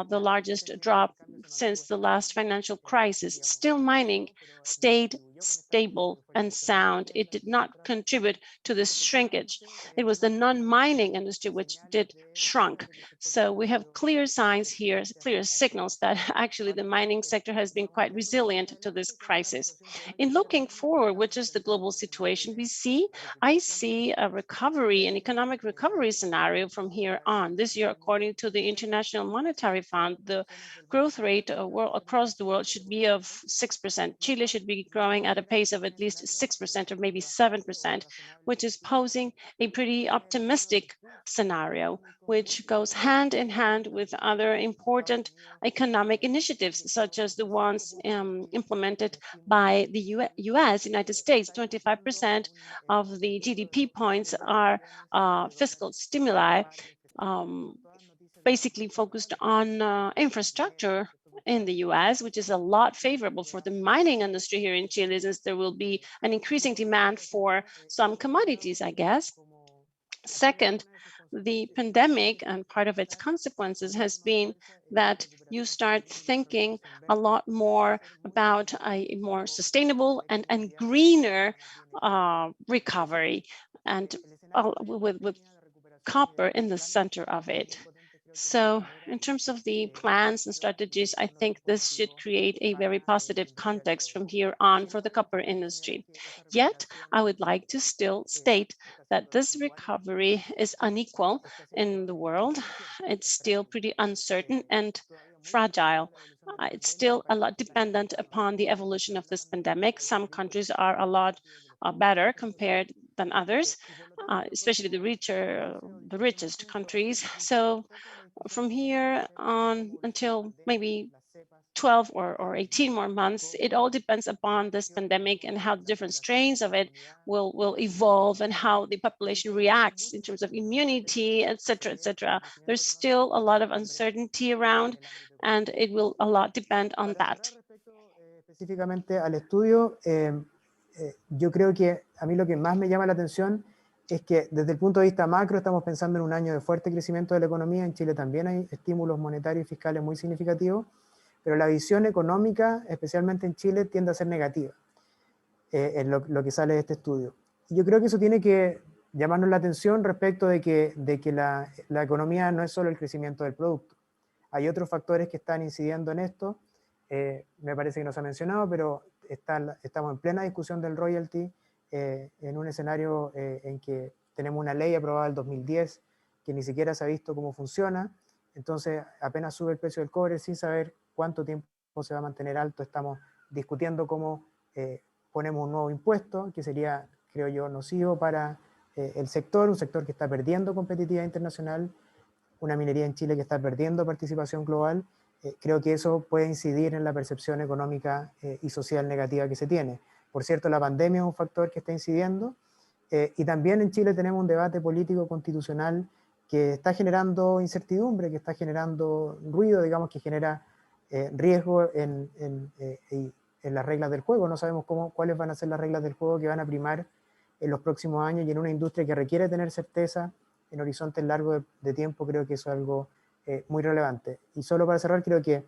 The largest drop since the last financial crisis. Still, mining stayed stable and sound. It did not contribute to the shrinkage. It was the non-mining industry which did shrunk. So we have clear signs here, clear signals that actually the mining sector has been quite resilient to this crisis. In looking forward, which is the global situation I see a recovery, an economic recovery scenario from here on. This year, according to the International Monetary Fund, the growth rate across the world should be of 6%. Chile should be growing at a pace of at least 6% or maybe 7%, which is posing a pretty optimistic scenario, which goes hand in hand with other important economic initiatives, such as the ones implemented by the US, United States. 25% of the GDP points are fiscal stimuli, basically focused on infrastructure in the US, which is a lot favorable for the mining industry here in Chile, since there will be an increasing demand for some commodities, I guess. Second, the pandemic and part of its consequences has been that you start thinking a lot more about a more sustainable and greener recovery, and with copper in the center of it. So in terms of the plans and strategies, I think this should create a very positive context from here on for the copper industry. Yet, I would like to still state that this recovery is unequal in the world. It's still pretty uncertain and fragile. It's still a lot dependent upon the evolution of this pandemic. Some countries are a lot better compared than others, especially the richest countries. So from here on until maybe 12 or 18 more months, it all depends upon this pandemic and how the different strains of it will evolve and how the population reacts in terms of immunity, etc., etc. There's still a lot of uncertainty around, and it will a lot depend on that. Específicamente al estudio, yo creo que a mí lo que más me llama la atención es que desde el punto de vista macro estamos pensando en un año de fuerte crecimiento de la economía. En Chile también hay estímulos monetarios y fiscales muy significativos, pero la visión económica, especialmente en Chile, tiende a ser negativa, en lo que sale de este estudio. Y yo creo que eso tiene que llamarnos la atención respecto de que la economía no es solo el crecimiento del producto. Hay otros factores que están incidiendo en esto. Me parece que no se ha mencionado, pero estamos en plena discusión del royalty, en un escenario en que tenemos una ley aprobada en el 2010 que ni siquiera se ha visto cómo funciona. Entonces apenas sube el precio del cobre sin saber cuánto tiempo se va a mantener alto. Estamos discutiendo cómo ponemos un nuevo impuesto que sería, creo yo, nocivo para el sector, un sector que está perdiendo competitividad internacional, una minería en Chile que está perdiendo participación global. Creo que eso puede incidir en la percepción económica y social negativa que se tiene. Por cierto, la pandemia es un factor que está incidiendo, y también en Chile tenemos un debate político constitucional que está generando incertidumbre, que está generando ruido, digamos, que genera riesgo en las reglas del juego. No sabemos cuáles van a ser las reglas del juego que van a primar en los próximos años, y en una industria que requiere tener certeza en horizontes largos de tiempo, creo que eso es algo muy relevante. Y solo para cerrar, creo que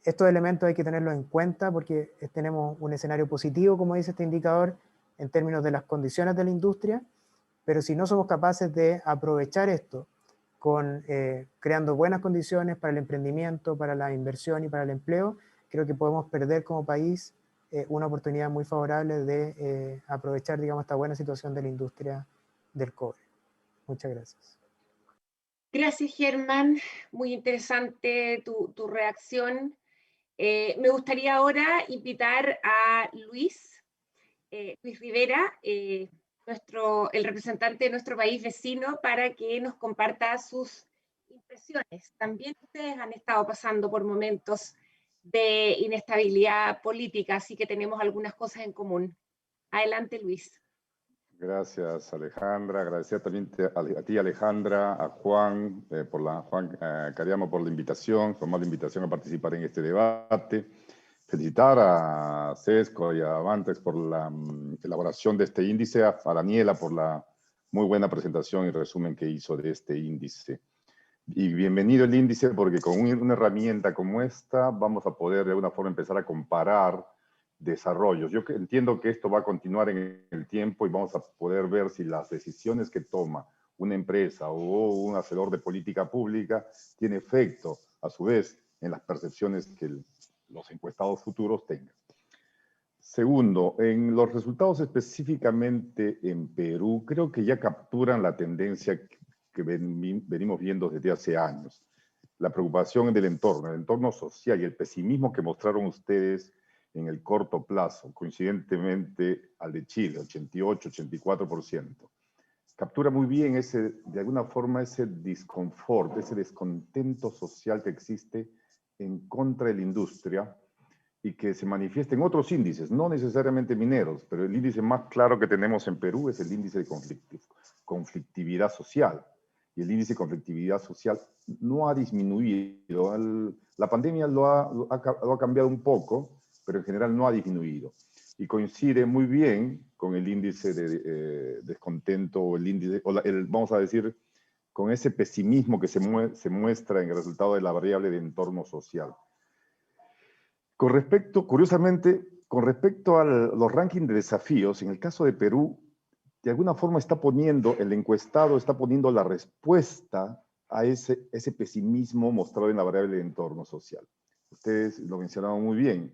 estos elementos hay que tenerlos en cuenta porque tenemos un escenario positivo, como dice este indicador, en términos de las condiciones de la industria, pero si no somos capaces de aprovechar esto creando buenas condiciones para el emprendimiento, para la inversión y para el empleo, creo que podemos perder como país una oportunidad muy favorable de aprovechar, digamos, esta buena situación de la industria del cobre. Muchas gracias. Gracias, Germán. Muy interesante tu reacción. Me gustaría ahora invitar a Luis Rivera, el representante de nuestro país vecino, para que nos comparta sus impresiones. También ustedes han estado pasando por momentos de inestabilidad política, así que tenemos algunas cosas en común. Adelante, Luis. Gracias, Alejandra. Agradecer también a ti, Alejandra, a Juan Cariamo por la invitación, formal invitación a participar en este debate. Felicitar a CESCO y a Vantex por la elaboración de este índice, a Daniela por la muy buena presentación y resumen que hizo de este índice. Y bienvenido el índice, porque con una herramienta como esta vamos a poder de alguna forma empezar a comparar desarrollos. Yo entiendo que esto va a continuar en el tiempo y vamos a poder ver si las decisiones que toma una empresa o un hacedor de política pública tiene efecto, a su vez, en las percepciones que los encuestados futuros tengan. Segundo, en los resultados específicamente en Perú, creo que ya capturan la tendencia que venimos viendo desde hace años. La preocupación del entorno, el entorno social y el pesimismo que mostraron ustedes en el corto plazo, coincidentemente al de Chile, 88-84%. Captura muy bien de alguna forma ese disconfort, ese descontento social que existe en contra de la industria y que se manifiesta en otros índices, no necesariamente mineros, pero el índice más claro que tenemos en Perú es el índice de conflictividad social. Y el índice de conflictividad social no ha disminuido. La pandemia lo ha cambiado un poco, pero en general no ha disminuido. Y coincide muy bien con el índice de descontento, vamos a decir, con ese pesimismo que se muestra en el resultado de la variable de entorno social. Curiosamente, con respecto a los rankings de desafíos, en el caso de Perú, de alguna forma el encuestado está poniendo la respuesta a ese pesimismo mostrado en la variable de entorno social. Ustedes lo mencionaban muy bien.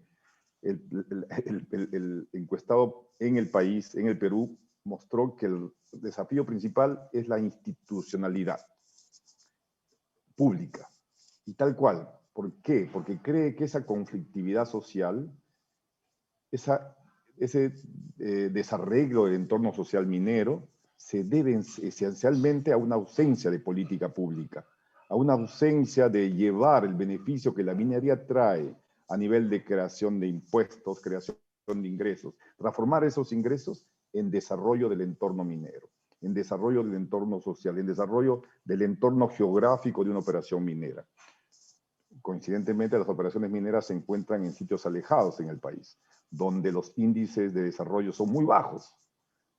El encuestado en el país, en el Perú, mostró que el desafío principal es la institucionalidad pública. Y tal cual. ¿Por qué? Porque cree que esa conflictividad social, ese desarreglo del entorno social minero, se debe esencialmente a una ausencia de política pública, a una ausencia de llevar el beneficio que la minería trae a nivel de creación de impuestos, creación de ingresos, transformar esos ingresos en desarrollo del entorno minero, en desarrollo del entorno social, en desarrollo del entorno geográfico de una operación minera. Coincidentemente, las operaciones mineras se encuentran en sitios alejados en el país, donde los índices de desarrollo son muy bajos,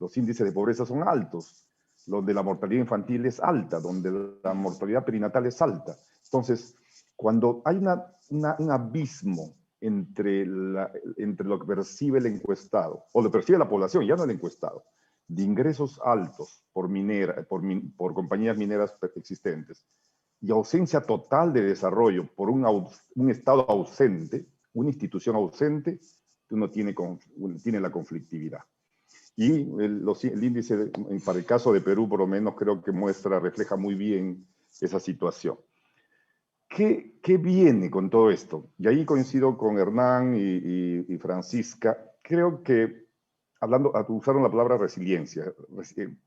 los índices de pobreza son altos, donde la mortalidad infantil es alta, donde la mortalidad perinatal es alta. Entonces, cuando hay un abismo entre lo que percibe el encuestado, o lo percibe la población, ya no el encuestado, de ingresos altos por compañías mineras existentes, y ausencia total de desarrollo por un Estado ausente, una institución ausente, uno tiene la conflictividad. Y el índice, para el caso de Perú, por lo menos, creo que refleja muy bien esa situación. ¿Qué viene con todo esto? Y ahí coincido con Hernán y Francisca. Creo que, usaron la palabra resiliencia,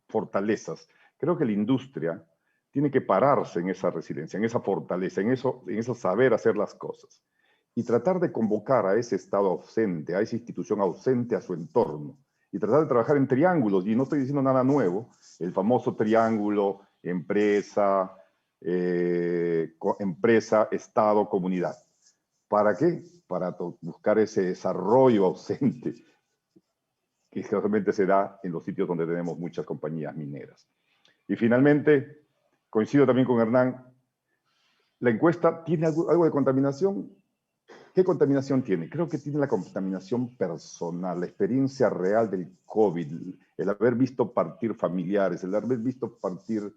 fortalezas. Creo que la industria tiene que pararse en esa resiliencia, en esa fortaleza, en eso saber hacer las cosas. Y tratar de convocar a ese Estado ausente, a esa institución ausente, a su entorno. Y tratar de trabajar en triángulos, y no estoy diciendo nada nuevo, el famoso triángulo empresa, Estado, comunidad. ¿Para qué? Para buscar ese desarrollo ausente que generalmente se da en los sitios donde tenemos muchas compañías mineras. Y finalmente, coincido también con Hernán, la encuesta tiene algo de contaminación. ¿Qué contaminación tiene? Creo que tiene la contaminación personal, la experiencia real del COVID, el haber visto partir familiares, el haber visto partir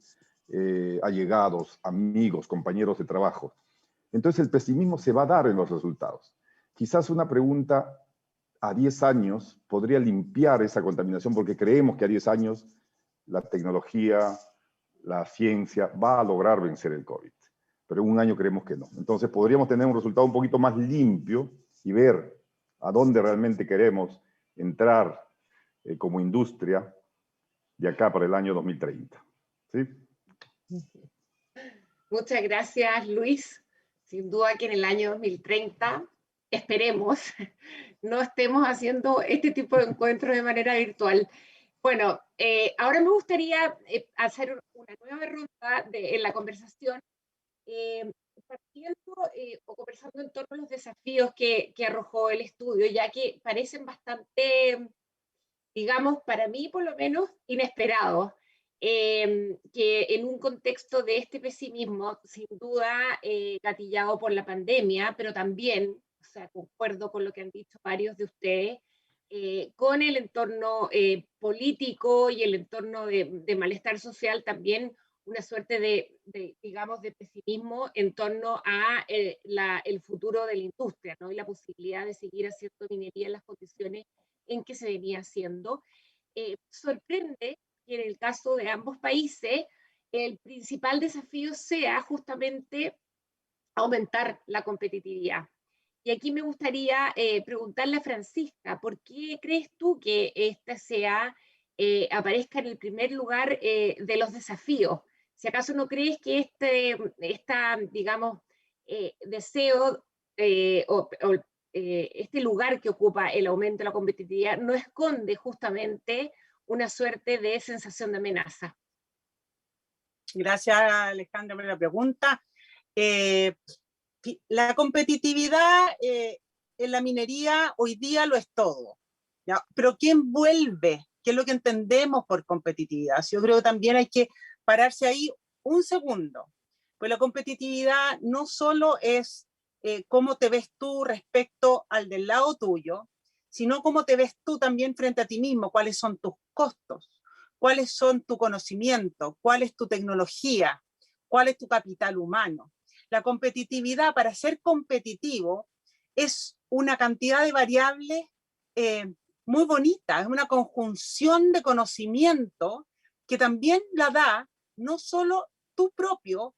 allegados, amigos, compañeros de trabajo. Entonces el pesimismo se va a dar en los resultados. Quizás una pregunta a 10 años podría limpiar esa contaminación, porque creemos que a 10 años la tecnología, la ciencia va a lograr vencer el COVID. Pero en un año creemos que no. Entonces podríamos tener un resultado un poquito más limpio y ver a dónde realmente queremos entrar como industria de acá para el año 2030. ¿Sí? Muchas gracias, Luis. Sin duda que en el año 2030, esperemos, no estemos haciendo este tipo de encuentros de manera virtual. Bueno, ahora me gustaría hacer una nueva ronda en la conversación, partiendo o conversando en torno a los desafíos que arrojó el estudio, ya que parecen bastante, digamos, para mí por lo menos, inesperados. Que en un contexto de este pesimismo, sin duda gatillado por la pandemia, pero también, o sea, concuerdo con lo que han dicho varios de ustedes, con el entorno político y el entorno de malestar social, también una suerte digamos, de pesimismo en torno a el futuro de la industria, ¿no? Y la posibilidad de seguir haciendo minería en las condiciones en que se venía haciendo. Sorprende que en el caso de ambos países el principal desafío sea justamente aumentar la competitividad. Y aquí me gustaría preguntarle a Francisca, ¿por qué crees tú que esta aparezca en el primer lugar de los desafíos? Si acaso no crees que digamos, deseo este lugar que ocupa el aumento de la competitividad no esconde justamente una suerte de sensación de amenaza. Gracias, Alejandra, por la pregunta. La competitividad en la minería hoy día lo es todo, ¿ya? Pero ¿qué envuelve? ¿Qué es lo que entendemos por competitividad? Yo creo que también hay que pararse ahí un segundo. Pues la competitividad no solo es cómo te ves tú respecto al del lado tuyo, sino cómo te ves tú también frente a ti mismo, cuáles son tus costos, cuáles son tu conocimiento, cuál es tu tecnología, cuál es tu capital humano. La competitividad, para ser competitivo, es una cantidad de variables muy bonita, es una conjunción de conocimiento que también la da no solo tu propio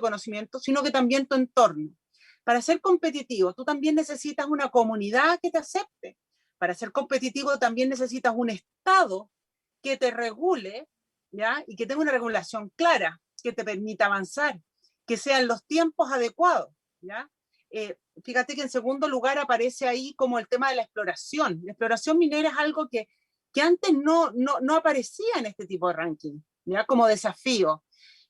conocimiento, sino que también tu entorno. Para ser competitivo, tú también necesitas una comunidad que te acepte. Para ser competitivo también necesitas un Estado que te regule, ¿ya? Y que tenga una regulación clara, que te permita avanzar, que sean los tiempos adecuados, ¿ya? Fíjate que en segundo lugar aparece ahí como el tema de la exploración. La exploración minera es algo que antes no aparecía en este tipo de ranking, ¿ya? Como desafío.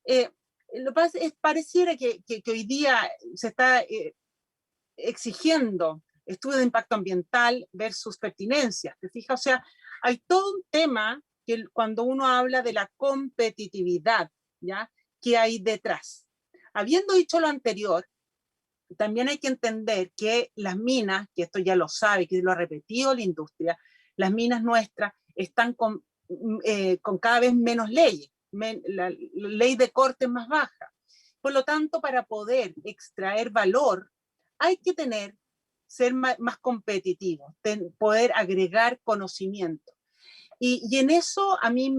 Lo que pasa es pareciera que hoy día se está exigiendo estudio de impacto ambiental versus pertinencia, ¿te fijas? O sea, hay todo un tema que cuando uno habla de la competitividad, ¿ya? ¿Qué hay detrás? Habiendo dicho lo anterior, también hay que entender que las minas, que esto ya lo sabe, que lo ha repetido la industria, las minas nuestras están con cada vez menos leyes, la ley de corte es más baja. Por lo tanto, para poder extraer valor, hay que ser más competitivo, poder agregar conocimiento. Y en eso a mí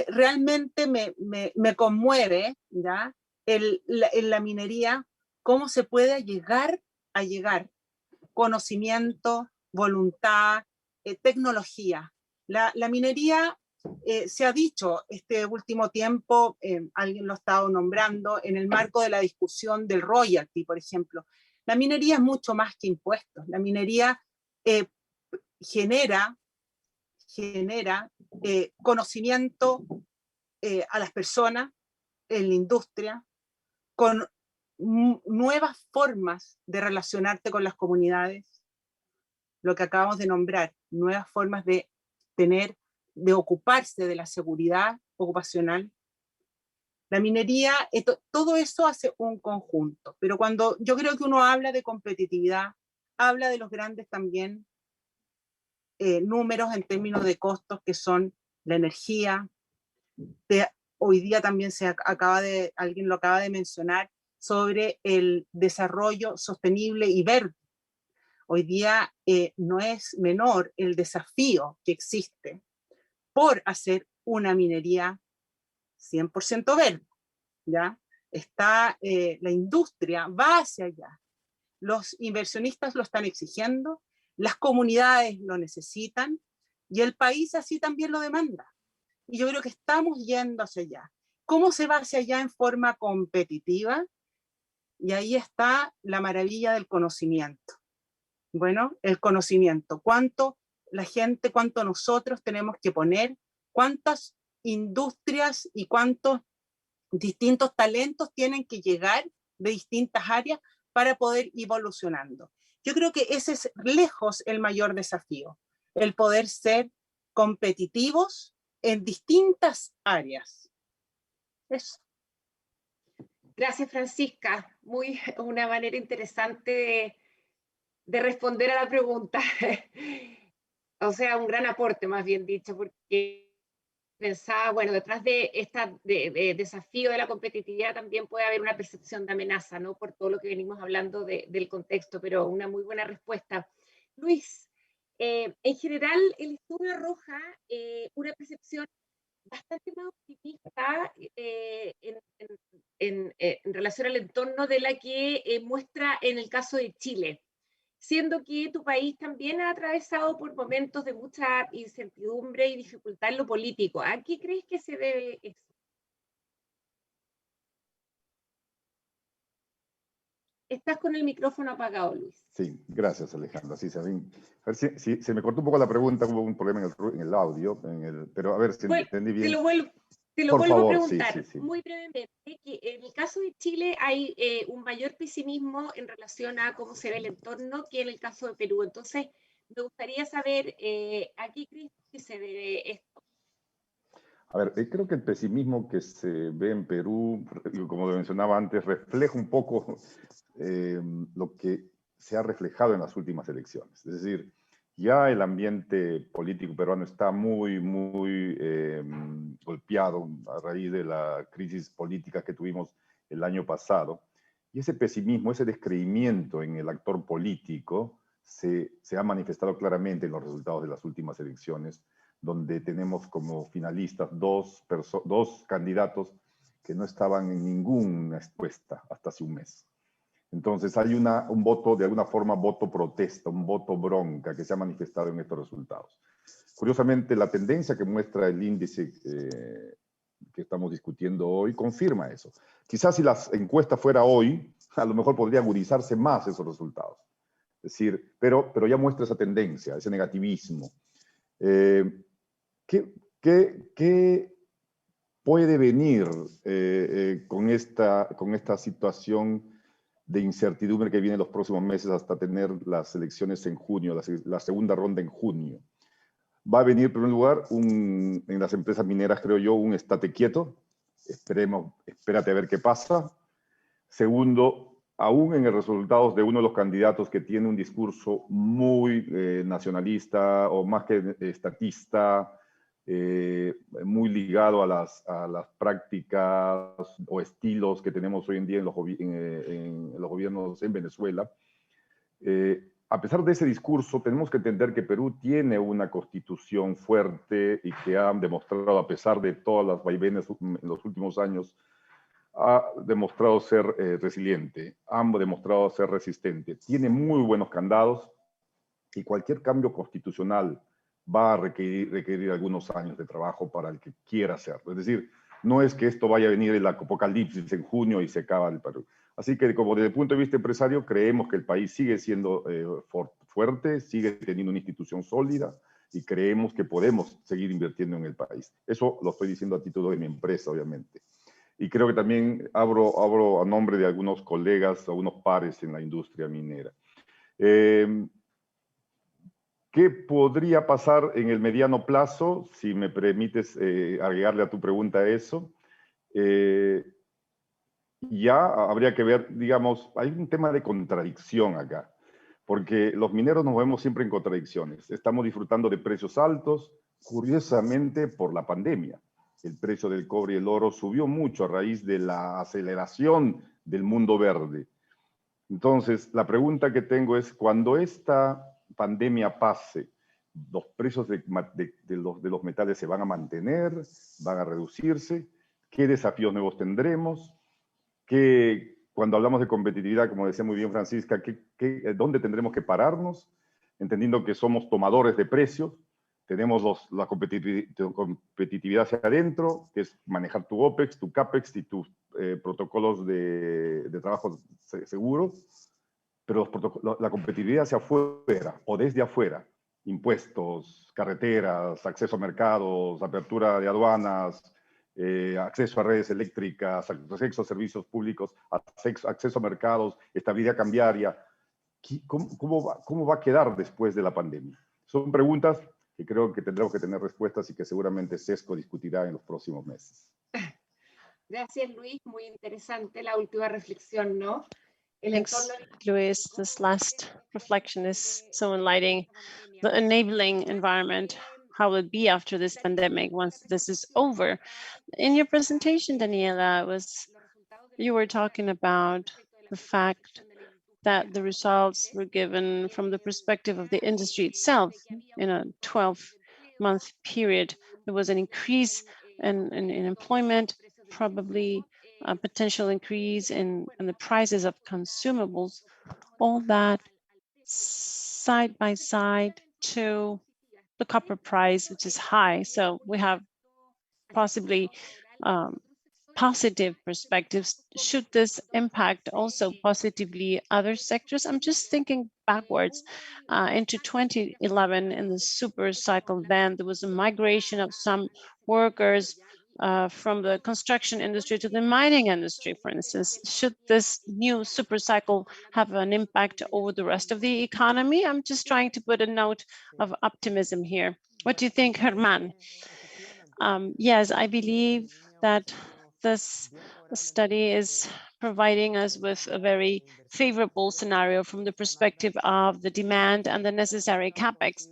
realmente me conmueve, ¿ya? En la minería, cómo se puede llegar conocimiento, voluntad, tecnología. La minería, se ha dicho este último tiempo, alguien lo ha estado nombrando, en el marco de la discusión del royalty, por ejemplo. La minería es mucho más que impuestos. La minería genera conocimiento a las personas en la industria, con nuevas formas de relacionarte con las comunidades, lo que acabamos de nombrar, nuevas formas de ocuparse de la seguridad ocupacional. La minería, todo eso hace un conjunto, pero cuando yo creo que uno habla de competitividad, habla de los grandes también números en términos de costos, que son la energía. Hoy día también alguien lo acaba de mencionar, sobre el desarrollo sostenible y verde. Hoy día no es menor el desafío que existe por hacer una minería 100% verde, ¿ya? La industria va hacia allá. Los inversionistas lo están exigiendo, las comunidades lo necesitan y el país así también lo demanda. Y yo creo que estamos yendo hacia allá. ¿Cómo se va hacia allá en forma competitiva? Y ahí está la maravilla del conocimiento. Bueno, el conocimiento. Cuánto nosotros tenemos que poner, cuántas industrias y cuántos distintos talentos tienen que llegar de distintas áreas para poder ir evolucionando. Yo creo que ese es lejos el mayor desafío, el poder ser competitivos en distintas áreas. Eso. Gracias, Francisca. Una manera interesante de responder a la pregunta. O sea, un gran aporte, más bien dicho, porque pensaba, bueno, detrás de este desafío de la competitividad también puede haber una percepción de amenaza, ¿no? Por todo lo que venimos hablando del contexto, pero una muy buena respuesta. Luis, en general el estudio arroja una percepción bastante más optimista en relación al entorno de la que muestra en el caso de Chile, siendo que tu país también ha atravesado por momentos de mucha incertidumbre y dificultad en lo político. ¿A qué crees que se debe eso? Estás con el micrófono apagado, Luis. Sí, gracias, Alejandra. Sí, a ver si se me cortó un poco la pregunta, hubo un problema en el audio, pero a ver si entendí bien. Te lo vuelvo a preguntar, sí, sí. muy brevemente, que en el caso de Chile hay un mayor pesimismo en relación a cómo se ve el entorno que en el caso de Perú. Entonces, me gustaría saber a qué crees que se debe esto. A ver, creo que el pesimismo que se ve en Perú, como lo mencionaba antes, refleja un poco lo que se ha reflejado en las últimas elecciones. Es decir, Ya el ambiente político peruano está muy golpeado a raíz de la crisis política que tuvimos el año pasado. Y ese pesimismo, ese descreimiento en el actor político se ha manifestado claramente en los resultados de las últimas elecciones, donde tenemos como finalistas dos candidatos que no estaban en ninguna encuesta hasta hace un mes. Entonces hay un voto, de alguna forma, voto protesta, un voto bronca que se ha manifestado en estos resultados. Curiosamente, la tendencia que muestra el índice que estamos discutiendo hoy confirma eso. Quizás si las encuestas fuera hoy, a lo mejor podría agudizarse más esos resultados. Es decir, pero ya muestra esa tendencia, ese negativismo. ¿Qué puede venir con esta situación de incertidumbre que viene en los próximos meses hasta tener las elecciones en junio, la segunda ronda en junio? Va a venir, en primer lugar, en las empresas mineras, creo yo, un estate quieto. Espérate a ver qué pasa. Segundo, aún en los resultados de uno de los candidatos que tiene un discurso muy nacionalista o más que estatista, muy ligado a las prácticas o estilos que tenemos hoy en día en los gobiernos en Venezuela. A pesar de ese discurso, tenemos que entender que Perú tiene una constitución fuerte y que ha demostrado, a pesar de todas las vaivenes en los últimos años, ha demostrado ser resiliente, ha demostrado ser resistente. Tiene muy buenos candados y cualquier cambio constitucional va a requerir algunos años de trabajo para el que quiera hacerlo. Es decir, no es que esto vaya a venir el apocalipsis en junio y se acaba el Perú. Así que, como desde el punto de vista empresario, creemos que el país sigue siendo fuerte, sigue teniendo una institución sólida y creemos que podemos seguir invirtiendo en el país. Eso lo estoy diciendo a título de mi empresa, obviamente. Y creo que también abro a nombre de algunos colegas, algunos pares en la industria minera. ¿Qué podría pasar en el mediano plazo? Si me permites agregarle a tu pregunta eso. Ya habría que ver, digamos, hay un tema de contradicción acá, porque los mineros nos vemos siempre en contradicciones. Estamos disfrutando de precios altos, curiosamente por la pandemia. El precio del cobre y el oro subió mucho a raíz de la aceleración del mundo verde. Entonces, la pregunta que tengo es, cuando esta pandemia pase, ¿los precios de los metales se van a mantener? ¿Van a reducirse? ¿Qué desafíos nuevos tendremos? Cuando hablamos de competitividad, como decía muy bien Francisca, ¿dónde tendremos que pararnos? Entendiendo que somos tomadores de precios, tenemos la competitividad hacia adentro, que es manejar tu OPEX, tu CAPEX y tus protocolos de trabajo seguro, pero la competitividad hacia afuera o desde afuera, impuestos, carreteras, acceso a mercados, apertura de aduanas, acceso a redes eléctricas, acceso a servicios públicos, acceso a mercados, estabilidad cambiaria. ¿Cómo va a quedar después de la pandemia? Son preguntas que creo que tendremos que tener respuestas y que seguramente Sesco discutirá en los próximos meses. Gracias, Luis. Muy interesante la última reflexión, ¿no? Thanks, Luis. This last reflection is so enlightening. The enabling environment, how will it be after this pandemic once this is over? In your presentation, Daniela, you were talking about the fact that the results were given from the perspective of the industry itself. In a 12-month period, there was an increase in employment, probably a potential increase in the prices of consumables, all that side by side to the copper price, which is high. So we have possibly positive perspectives. Should this impact also positively other sectors? I'm just thinking backwards into 2011 in the super cycle. Then there was a migration of some workers from the construction industry to the mining industry, for instance. Should this new super cycle have an impact over the rest of the economy? I'm just trying to put a note of optimism here. What do you think, Germán? Yes, I believe that this study is providing us with a very favorable scenario from the perspective of the demand and the necessary capex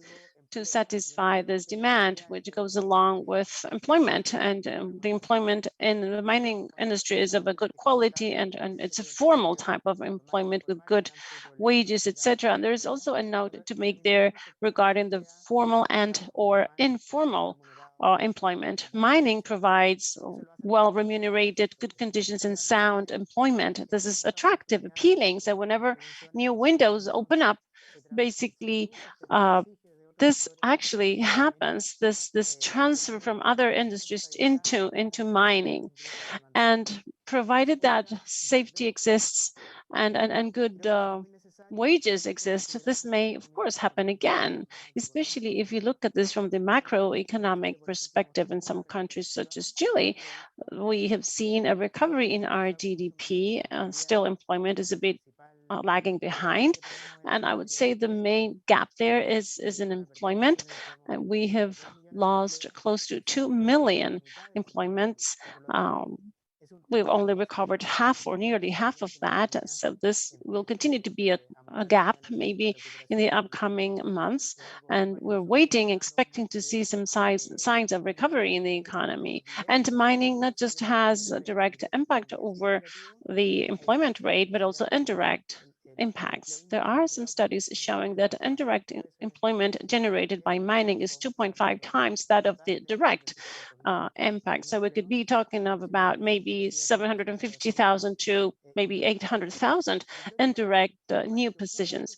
to satisfy this demand, which goes along with employment. And the employment in the mining industry is of a good quality, and it's a formal type of employment with good wages, etc. And there's also a note to make there regarding the formal and or informal employment. Mining provides well remunerated, good conditions and sound employment. This is attractive, appealing. So whenever new windows open up, basically this actually happens, this transfer from other industries into mining. And provided that safety exists and good wages exist, this may of course happen again, especially if you look at this from the macroeconomic perspective. In some countries such as Chile, we have seen a recovery in our GDP. Still employment is a bit lagging behind. And I would say the main gap there is in employment. We have lost close to 2 million employments. We've only recovered half or nearly half of that. So this will continue to be a gap maybe in the upcoming months. And we're waiting, expecting to see some signs of recovery in the economy. And mining not just has a direct impact over the employment rate, but also indirect impacts. There are some studies showing that indirect employment generated by mining is 2.5 times that of the direct impact. So we could be talking of about maybe 750,000 to maybe 800,000 indirect new positions.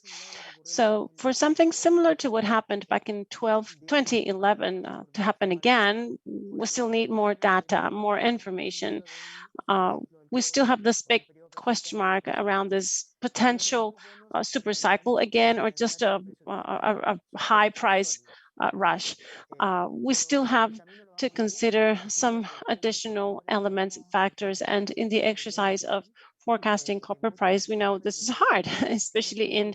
So for something similar to what happened back in 2011 to happen again, we still need more data, more information. We still have this big question mark around this potential super cycle again, or just a high price rush. We still have to consider some additional elements, factors, and in the exercise of forecasting copper price, we know this is hard, especially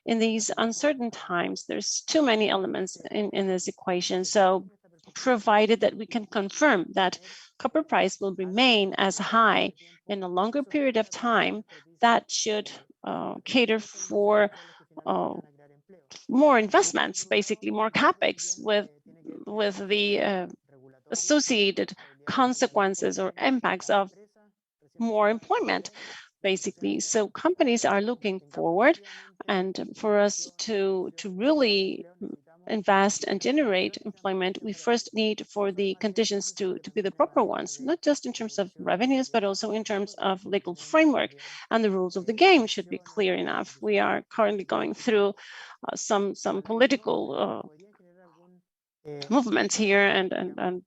in these uncertain times. There's too many elements in this equation. So provided that we can confirm that copper price will remain as high in a longer period of time, that should cater for more investments, basically more capex with the associated consequences or impacts of more employment, basically. So companies are looking forward, and for us to really invest and generate employment, we first need for the conditions to be the proper ones, not just in terms of revenues, but also in terms of legal framework, and the rules of the game should be clear enough. We are currently going through some political movements here and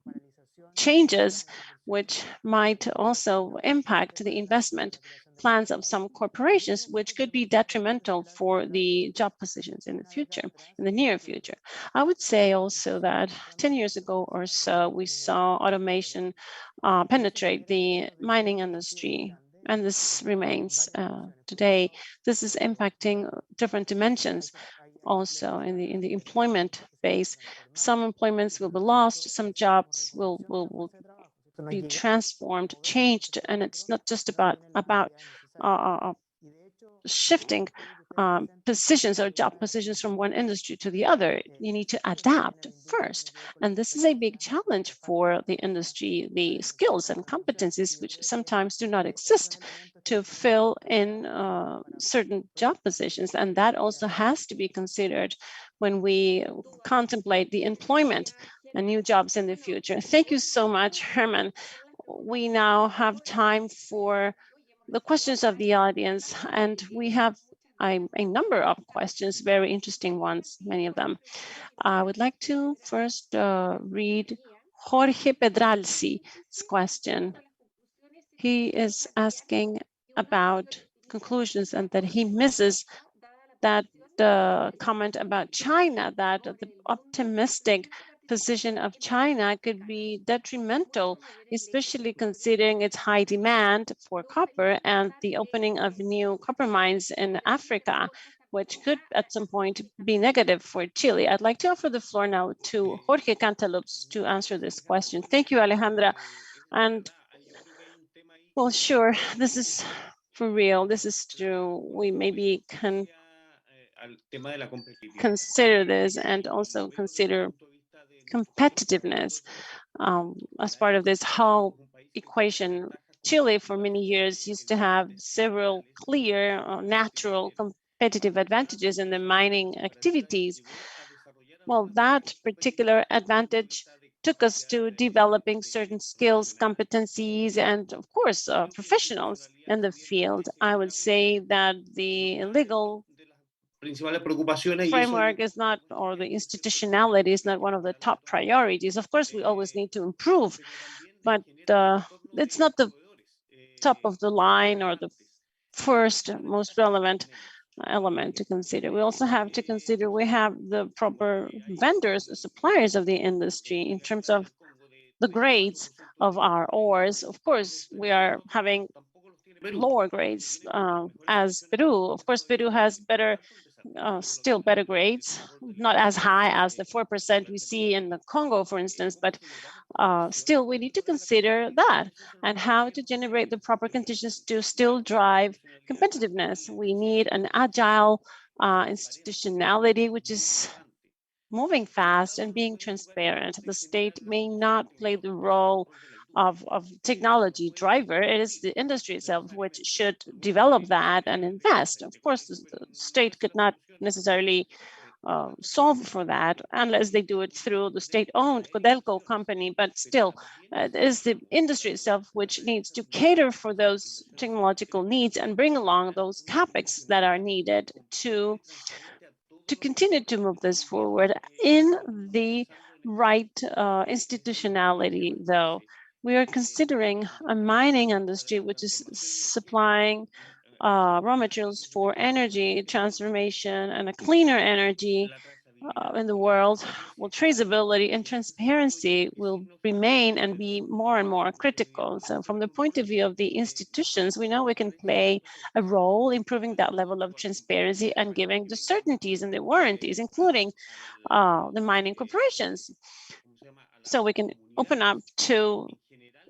changes which might also impact the investment plans of some corporations, which could be detrimental for the job positions in the future, in the near future. I would say also that 10 years ago or so, we saw automation penetrate the mining industry, and this remains today. This is impacting different dimensions also in the employment base. Some employments will be lost, some jobs will be transformed, changed, and it's not just about shifting positions or job positions from one industry to the other. You need to adapt first, and this is a big challenge for the industry. The skills and competencies which sometimes do not exist to fill in certain job positions, and that also has to be considered when we contemplate the employment and new jobs in the future. Thank you so much, Herman. We now have time for the questions of the audience, and we have a number of questions, very interesting ones, many of them. I would like to first read Jorge Pedralsi's question. He is asking about conclusions and that he misses that comment about China, that the optimistic position of China could be detrimental, especially considering its high demand for copper and the opening of new copper mines in Africa, which could at some point be negative for Chile. I'd like to offer the floor now to Jorge Cantalups to answer this question. Thank you, Alejandra. And Well, sure, this is for real. This is true. We maybe can consider this and also consider competitiveness as part of this whole equation. Chile, for many years, used to have several clear natural competitive advantages in the mining activities. Well, that particular advantage took us to developing certain skills, competencies, and of course, professionals in the field. I would say that the legal framework is not, or the institutionality is not one of the top priorities. Of course, we always need to improve, but it's not the top of the line or the first most relevant element to consider. We also have to consider we have the proper vendors, suppliers of the industry in terms of the grades of our ores. Of course, we are having lower grades as Peru. Of course, Peru has better, still better grades, not as high as the 4% we see in the Congo, for instance, but still we need to consider that and how to generate the proper conditions to still drive competitiveness. We need an agile institutionality, which is moving fast and being transparent. The state may not play the role of technology driver. It is the industry itself which should develop that and invest. Of course, the state could not necessarily solve for that unless they do it through the state-owned Codelco company, but still it is the industry itself which needs to cater for those technological needs and bring along those capex that are needed to continue to move this forward in the right institutionality. Though we are considering a mining industry which is supplying raw materials for energy transformation and a cleaner energy in the world. Well, traceability and transparency will remain and be more and more critical. So from the point of view of the institutions, we know we can play a role improving that level of transparency and giving the certainties and the warranties, including the mining corporations. So we can open up to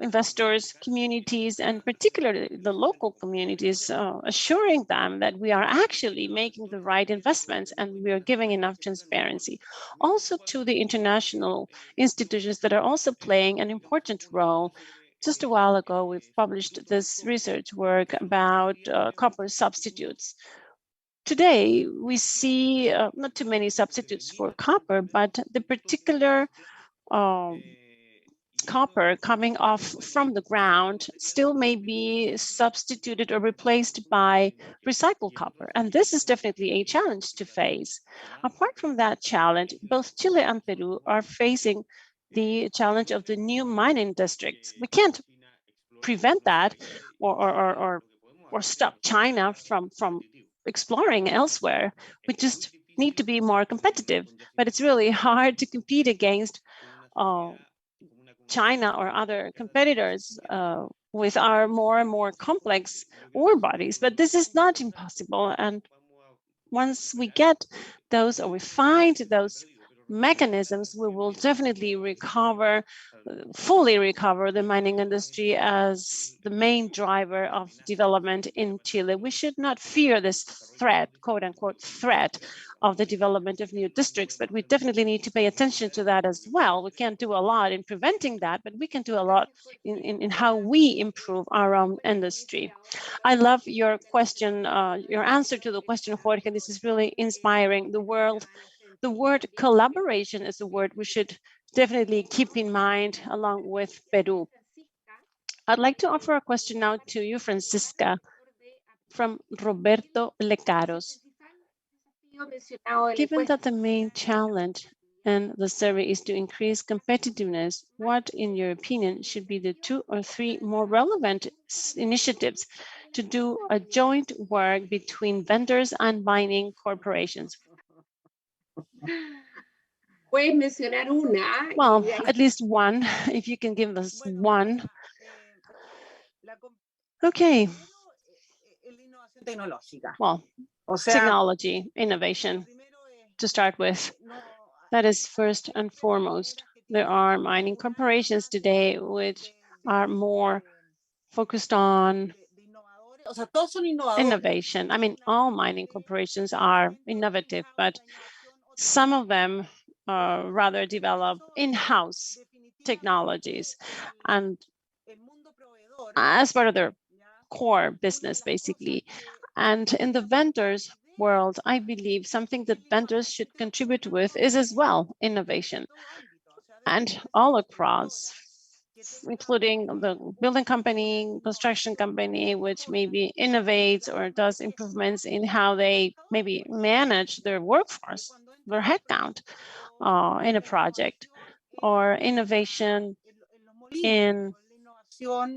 investors, communities, and particularly the local communities, assuring them that we are actually making the right investments and we are giving enough transparency. Also to the international institutions that are also playing an important role. Just a while ago, we've published this research work about copper substitutes. Today, we see not too many substitutes for copper, but the particular copper coming off from the ground still may be substituted or replaced by recycled copper. And this is definitely a challenge to face. Apart from that challenge, both Chile and Peru are facing the challenge of the new mining districts. We can't prevent that or stop China from exploring elsewhere. We just need to be more competitive, but it's really hard to compete against China or other competitors with our more and more complex ore bodies, but this is not impossible. And once we get those, or we find those mechanisms, we will definitely recover, fully recover the mining industry as the main driver of development in Chile. We should not fear this threat, quote unquote, threat of the development of new districts, but we definitely need to pay attention to that as well. We can't do a lot in preventing that, but we can do a lot in how we improve our own industry. I love your question, your answer to the question, Jorge. This is really inspiring. The word collaboration is a word we should definitely keep in mind along with Peru. I'd like to offer a question now to you, Francisca, from Roberto Lecaros. Given that the main challenge in the survey is to increase competitiveness, what, in your opinion, should be the 2 or 3 more relevant initiatives to do a joint work between vendors and mining corporations? Well, at least one, if you can give us one. Okay. Well, technology, innovation, to start with. That is first and foremost. There are mining corporations today which are more focused on O sea, todos son innovadores. innovation. I mean, all mining corporations are innovative, but some of them rather develop in-house technologies and as part of their core business, basically. And in the vendors world, I believe something that vendors should contribute with is as well innovation. And all across, including the building company, construction company, which maybe innovates or does improvements in how they maybe manage their workforce, their headcount in a project, or innovation in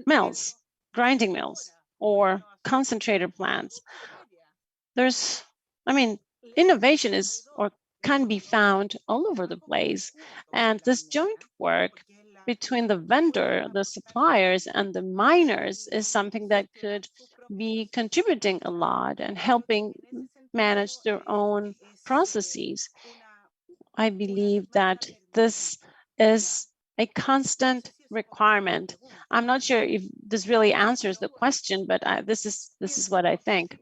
mills, grinding mills, or concentrator plants. There's, I mean, innovation is or can be found all over the place. And this joint work between the vendor, the suppliers, and the miners is something that could be contributing a lot and helping manage their own processes. I believe that this is a constant requirement. I'm not sure if this really answers the question, but this is what I think.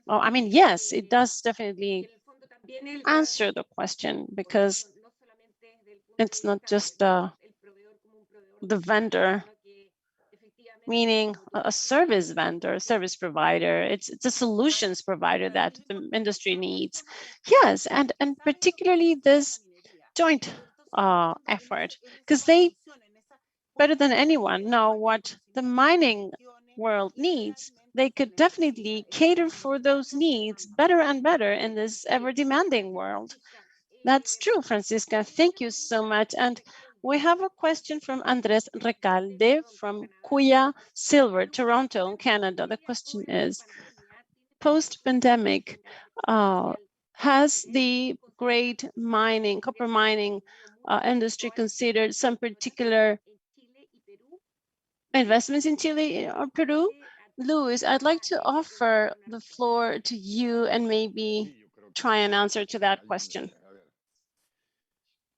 Oh, I mean, yes, it does definitely answer the question, because it's not just the vendor, meaning a service vendor, service provider. It's a solutions provider that the industry needs. Yes, and particularly this joint effort, because they better than anyone know what the mining world needs. They could definitely cater for those needs better and better in this ever-demanding world. That's true, Francisca. Thank you so much. And we have a question from Andres Recalde from Kuya Silver, Toronto, Canada. The question is, post-pandemic, has the great mining, copper mining industry considered some particular investments in Chile or Peru? Luis, I'd like to offer the floor to you and maybe try and answer to that question.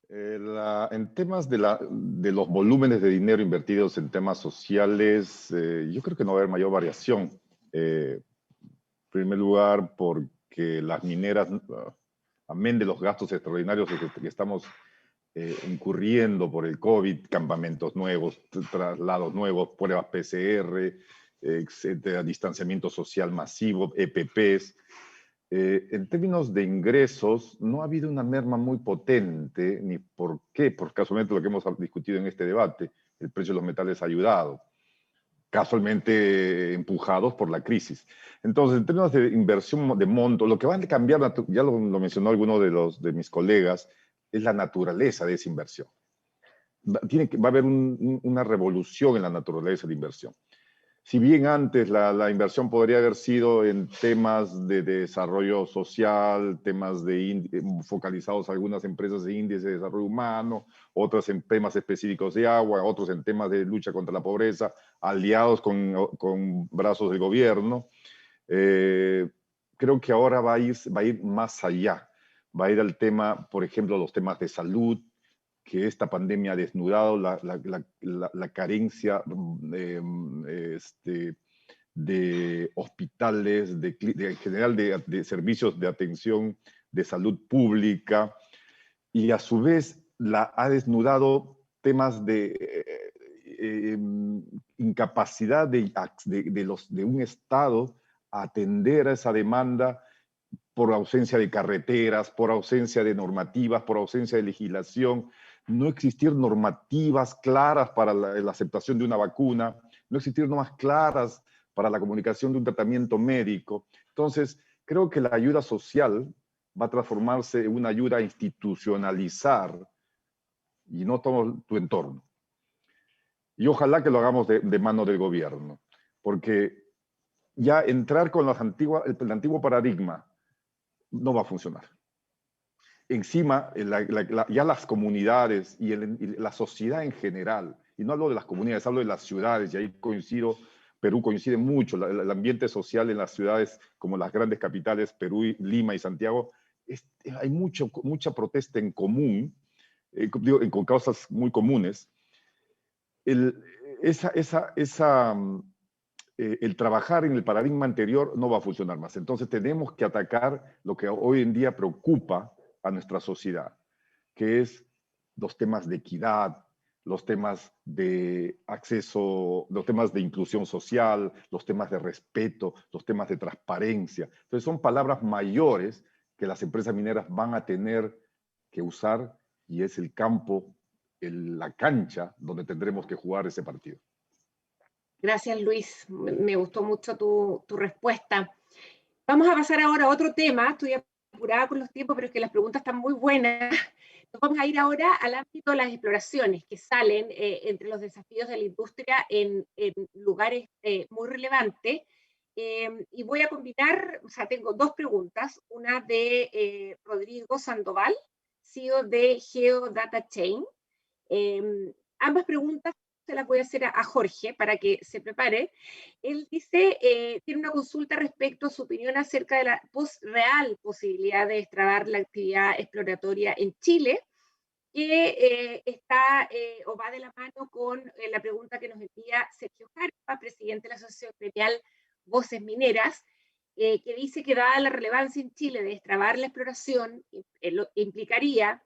En temas de los volúmenes de dinero invertidos en temas sociales, yo creo que no va a haber mayor variación. En primer lugar, porque las mineras, amén de los gastos extraordinarios que estamos incurriendo por el COVID, campamentos nuevos, traslados nuevos, pruebas PCR, etcétera, distanciamiento social masivo, EPPs. En términos de ingresos, no ha habido una merma muy potente, ni por qué, por casualmente lo que hemos discutido en este debate, el precio de los metales ha ayudado, casualmente empujados por la crisis. Entonces, en términos de inversión de monto, lo que va a cambiar, ya lo mencionó alguno de mis colegas, es la naturaleza de esa inversión. Va a haber una revolución en la naturaleza de inversión. Si bien antes la inversión podría haber sido en temas de desarrollo social, temas focalizados a algunas empresas de índice de desarrollo humano, otras en temas específicos de agua, otros en temas de lucha contra la pobreza, aliados con brazos del gobierno, creo que ahora va a ir más allá. Va a ir al tema, por ejemplo, los temas de salud, que esta pandemia ha desnudado la carencia de hospitales, en general de servicios de atención de salud pública, y a su vez ha desnudado temas de incapacidad de un Estado a atender a esa demanda por ausencia de carreteras, por ausencia de normativas, por ausencia de legislación, no existir normativas claras para la aceptación de una vacuna, no existir normas claras para la comunicación de un tratamiento médico. Entonces, creo que la ayuda social va a transformarse en una ayuda a institucionalizar y no todo tu entorno. Y ojalá que lo hagamos de mano del gobierno, porque ya entrar con el antiguo paradigma no va a funcionar. Encima, ya las comunidades y la sociedad en general, y no hablo de las comunidades, hablo de las ciudades, y ahí Perú coincide mucho, el ambiente social en las ciudades como las grandes capitales, Perú, Lima y Santiago, hay mucha protesta en común, con causas muy comunes. Esa el trabajar en el paradigma anterior no va a funcionar más. Entonces tenemos que atacar lo que hoy en día preocupa a nuestra sociedad, que es los temas de equidad, los temas de acceso, los temas de inclusión social, los temas de respeto, los temas de transparencia. Entonces son palabras mayores que las empresas mineras van a tener que usar y es el campo, la cancha donde tendremos que jugar ese partido. Gracias, Luis. Me gustó mucho tu respuesta. Vamos a pasar ahora a otro tema. Estoy apurada con los tiempos, pero es que las preguntas están muy buenas. Nos vamos a ir ahora al ámbito de las exploraciones que salen entre los desafíos de la industria en lugares muy relevantes. Y voy a combinar, o sea, tengo dos preguntas. Una de Rodrigo Sandoval, CEO de Geodata Chain. Ambas preguntas se las voy a hacer a Jorge para que se prepare. Él dice, tiene una consulta respecto a su opinión acerca de la real posibilidad de destrabar la actividad exploratoria en Chile, que está o va de la mano con la pregunta que nos envía Sergio Jarpa, presidente de la Asociación Gremial Voces Mineras, que dice que dada la relevancia en Chile de destrabar la exploración, implicaría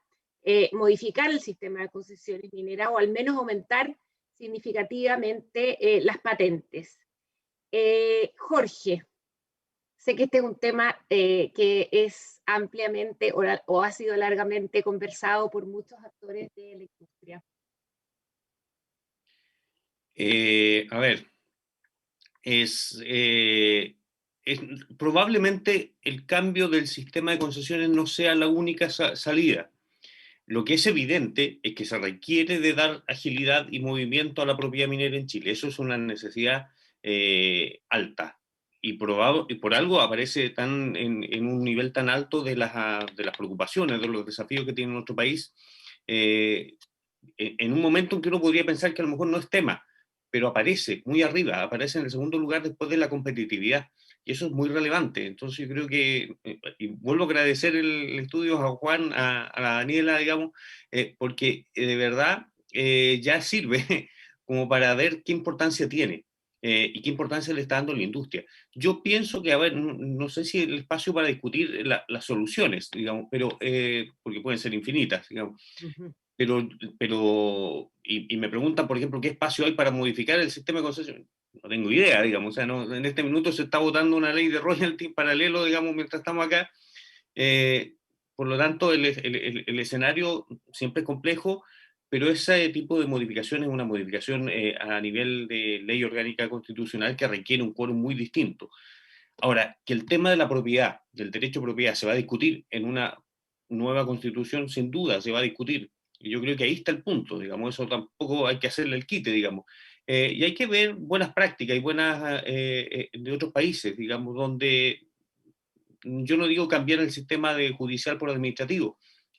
modificar el sistema de concesiones mineras o al menos aumentar significativamente las patentes. Jorge, sé que este es un tema que es ampliamente o ha sido largamente conversado por muchos actores de la industria. A ver, probablemente el cambio del sistema de concesiones no sea la única salida. Lo que es evidente es que se requiere de dar agilidad y movimiento a la propiedad minera en Chile. Eso es una necesidad alta y por algo aparece en un nivel tan alto de las preocupaciones, de los desafíos que tiene nuestro país, en un momento en que uno podría pensar que a lo mejor no es tema, pero aparece muy arriba, aparece en el segundo lugar después de la competitividad. Y eso es muy relevante. Entonces yo creo que, y vuelvo a agradecer el estudio a Juan, a la Daniela, digamos, porque de verdad ya sirve como para ver qué importancia tiene y qué importancia le está dando la industria. Yo pienso que, a ver, no sé si el espacio para discutir las soluciones, digamos, pero, porque pueden ser infinitas, digamos. Uh-huh. Y me preguntan, por ejemplo, qué espacio hay para modificar el sistema de concesión. No tengo idea, digamos, o sea, no, en este minuto se está votando una ley de royalty paralelo, digamos, mientras estamos acá. Por lo tanto, el escenario siempre es complejo, pero ese tipo de modificación es una modificación a nivel de ley orgánica constitucional que requiere un quórum muy distinto. Ahora, que el tema de la propiedad, del derecho a propiedad, se va a discutir en una nueva constitución, sin duda se va a discutir. Y yo creo que ahí está el punto, digamos, eso tampoco hay que hacerle el quite, digamos. Y hay que ver buenas prácticas y buenas de otros países, digamos, donde yo no digo cambiar el sistema de judicial por administrativo,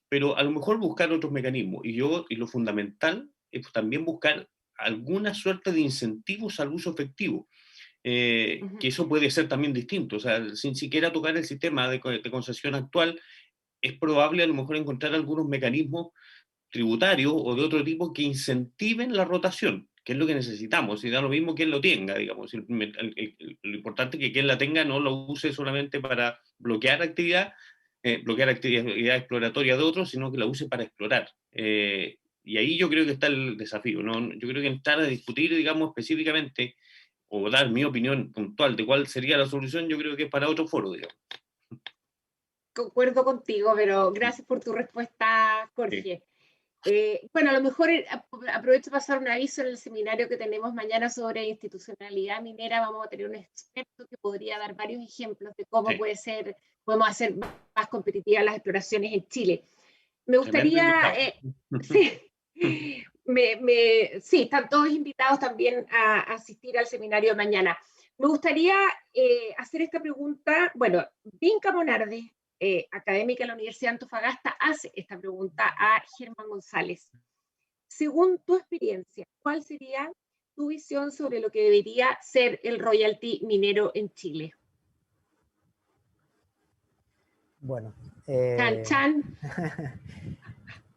pero a lo mejor buscar otros mecanismos. Y lo fundamental es también buscar alguna suerte de incentivos al uso efectivo. Que eso puede ser también distinto, o sea, sin siquiera tocar el sistema de concesión actual, es probable a lo mejor encontrar algunos mecanismos tributarios o de otro tipo que incentiven la rotación, que es lo que necesitamos, y da lo mismo quien lo tenga, digamos, lo importante es que quien la tenga no lo use solamente para bloquear actividad exploratoria de otros, sino que la use para explorar. Y ahí yo creo que está el desafío, ¿no? Yo creo que entrar a discutir, digamos, específicamente, o dar mi opinión puntual de cuál sería la solución, yo creo que es para otro foro, digamos. Concuerdo contigo, pero gracias por tu respuesta, Jorge. Sí. Bueno, a lo mejor aprovecho para pasar un aviso en el seminario que tenemos mañana sobre institucionalidad minera. Vamos a tener un experto que podría dar varios ejemplos de cómo podemos hacer más competitivas las exploraciones en Chile. Me gustaría... sí, están todos invitados también a asistir al seminario de mañana. Me gustaría hacer esta pregunta. Bueno, Vinca Monardi, académica de la Universidad de Antofagasta, hace esta pregunta a Germán González. Según tu experiencia, ¿cuál sería tu visión sobre lo que debería ser el royalty minero en Chile? Bueno. Chan, chan.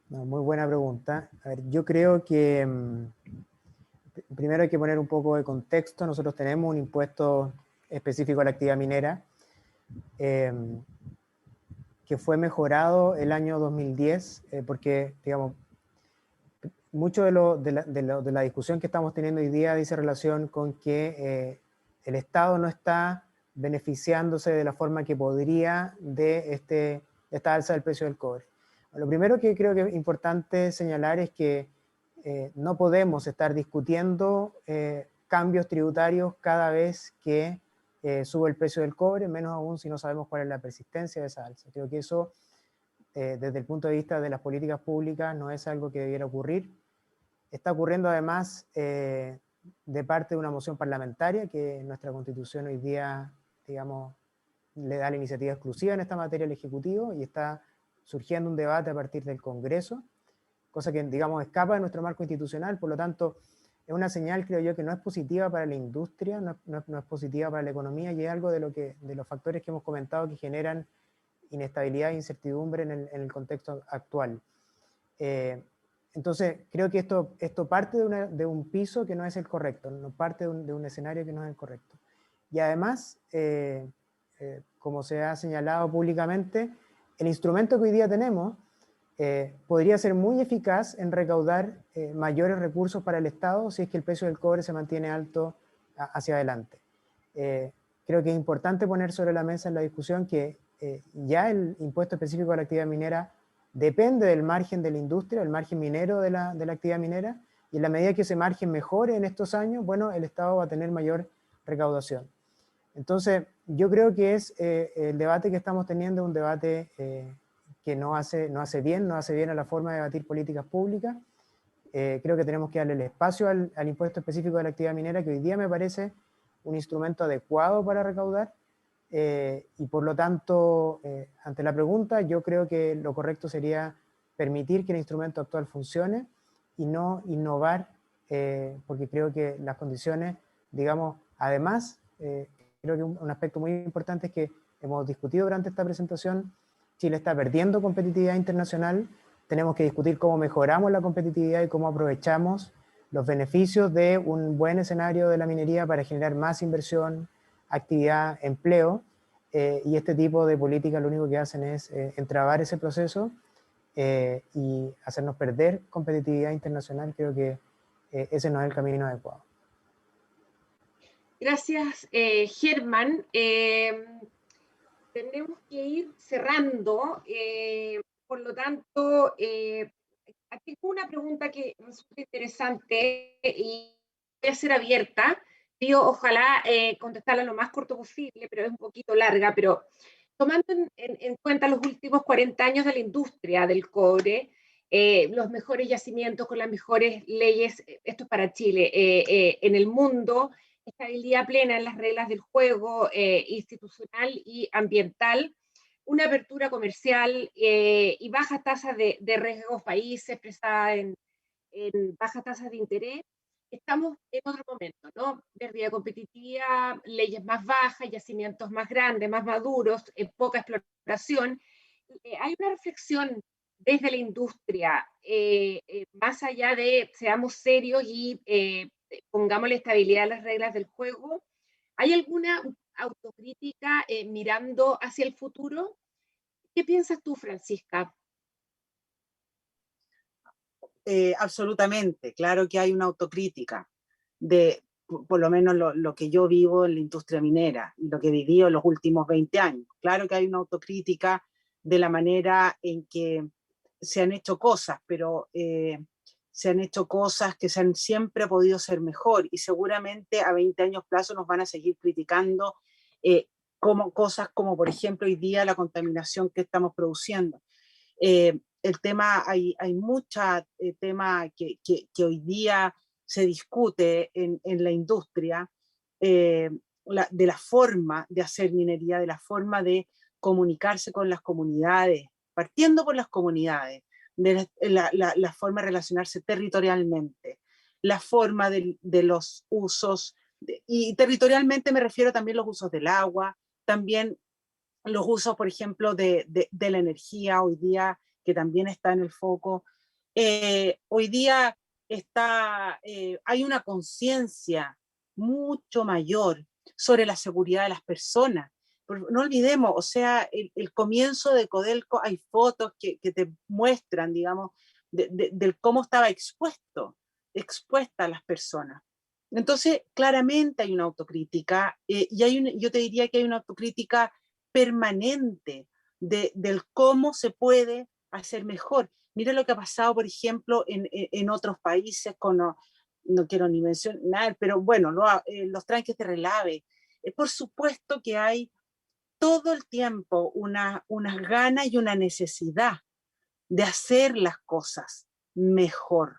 No, muy buena pregunta. A ver, yo creo que primero hay que poner un poco de contexto. Nosotros tenemos un impuesto específico a la actividad minera que fue mejorado el año 2010 porque, digamos, mucho de la discusión que estamos teniendo hoy día dice relación con que el Estado no está beneficiándose de la forma que podría de esta alza del precio del cobre. Lo primero que creo que es importante señalar es que no podemos estar discutiendo cambios tributarios cada vez que sube el precio del cobre, menos aún si no sabemos cuál es la persistencia de esa alza. Creo que eso, desde el punto de vista de las políticas públicas, no es algo que debiera ocurrir. Está ocurriendo además de parte de una moción parlamentaria que nuestra Constitución hoy día, digamos, le da la iniciativa exclusiva en esta materia al Ejecutivo y está surgiendo un debate a partir del Congreso, cosa que, digamos, escapa de nuestro marco institucional. Por lo tanto, es una señal, creo yo, que no es positiva para la industria, no es positiva para la economía, y es algo de los factores que hemos comentado que generan inestabilidad e incertidumbre en el contexto actual. Entonces, creo que esto parte de un piso que no es el correcto, no parte de un escenario que no es el correcto. Y además, como se ha señalado públicamente, el instrumento que hoy día tenemos podría ser muy eficaz en recaudar mayores recursos para el Estado si es que el precio del cobre se mantiene alto hacia adelante. Creo que es importante poner sobre la mesa en la discusión que ya el impuesto específico a la actividad minera depende del margen de la industria, el margen minero de la actividad minera, y en la medida que ese margen mejore en estos años, bueno, el Estado va a tener mayor recaudación. Entonces, yo creo que el debate que estamos teniendo es un debate que no hace bien a la forma de debatir políticas públicas. Creo que tenemos que darle el espacio al impuesto específico de la actividad minera, que hoy día me parece un instrumento adecuado para recaudar, y por lo tanto, ante la pregunta, yo creo que lo correcto sería permitir que el instrumento actual funcione y no innovar, porque creo que las condiciones, digamos, además, creo que un aspecto muy importante es que hemos discutido durante esta presentación, Chile está perdiendo competitividad internacional, tenemos que discutir cómo mejoramos la competitividad y cómo aprovechamos los beneficios de un buen escenario de la minería para generar más inversión, actividad, empleo, y este tipo de políticas lo único que hacen es entrabar ese proceso y hacernos perder competitividad internacional. Creo que ese no es el camino adecuado. Gracias, Germán. Tenemos que ir cerrando, por lo tanto, aquí tengo una pregunta que resulta interesante y voy a ser abierta. Digo, ojalá contestarla lo más corto posible, pero es un poquito larga, pero tomando en cuenta los últimos 40 años de la industria del cobre, los mejores yacimientos con las mejores leyes, esto es para Chile, en el mundo, estabilidad plena en las reglas del juego institucional y ambiental, una apertura comercial y bajas tasas de riesgos países expresada en bajas tasas de interés. Estamos en otro momento, ¿no? Pérdida de competitividad, leyes más bajas, yacimientos más grandes, más maduros, poca exploración. Hay una reflexión desde la industria, más allá de seamos serios y pongamos la estabilidad de las reglas del juego. ¿Hay alguna autocrítica mirando hacia el futuro? ¿Qué piensas tú, Francisca? Absolutamente, claro que hay una autocrítica de, por lo menos lo que yo vivo en la industria minera y lo que he vivido en los últimos 20 años. Claro que hay una autocrítica de la manera en que se han hecho cosas, pero se han hecho cosas que siempre podido ser mejor, y seguramente a 20 años plazo nos van a seguir criticando cosas como, por ejemplo, hoy día la contaminación que estamos produciendo. El tema, hay mucha tema que hoy día se discute en la industria, de la forma de hacer minería, de la forma de comunicarse con las comunidades, partiendo por las comunidades, de la forma de relacionarse territorialmente, la forma de los usos, y territorialmente me refiero también a los usos del agua, también los usos, por ejemplo, de la energía hoy día, que también está en el foco. Hoy día hay una conciencia mucho mayor sobre la seguridad de las personas. No olvidemos, o sea, el comienzo de Codelco, hay fotos que te muestran, digamos, del cómo estaba expuesta a las personas. Entonces, claramente hay una autocrítica, y yo te diría que hay una autocrítica permanente del cómo se puede hacer mejor. Mira lo que ha pasado, por ejemplo, en otros países con, no quiero ni mencionar, pero bueno, los tranques de relave. Por supuesto que hay todo el tiempo unas ganas y una necesidad de hacer las cosas mejor,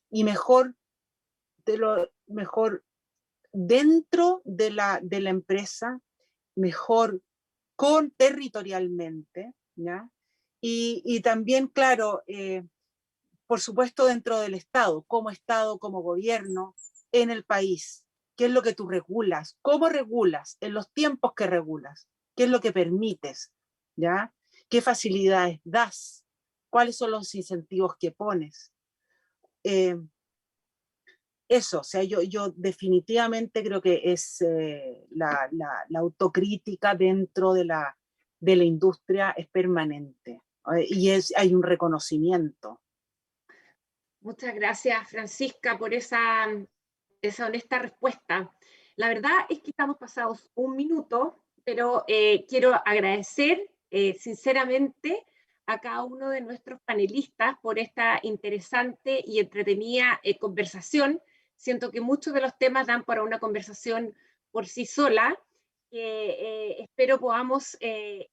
y mejor dentro de la empresa, mejor territorialmente, ¿ya? Y también, claro, por supuesto dentro del Estado, como gobierno, en el país. ¿Qué es lo que tú regulas? ¿Cómo regulas? En los tiempos que regulas. ¿Qué es lo que permites? ¿Ya? ¿Qué facilidades das? ¿Cuáles son los incentivos que pones? Eso, o sea, yo definitivamente creo que es la autocrítica dentro de la industria es permanente, y hay un reconocimiento. Muchas gracias, Francisca, por esa honesta respuesta. La verdad es que estamos pasados un minuto, pero quiero agradecer sinceramente a cada uno de nuestros panelistas por esta interesante y entretenida conversación. Siento que muchos de los temas dan para una conversación por sí sola, que espero podamos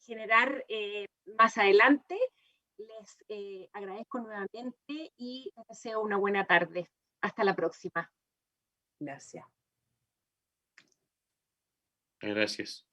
generar más adelante. Les agradezco nuevamente y les deseo una buena tarde. Hasta la próxima. Gracias. Gracias.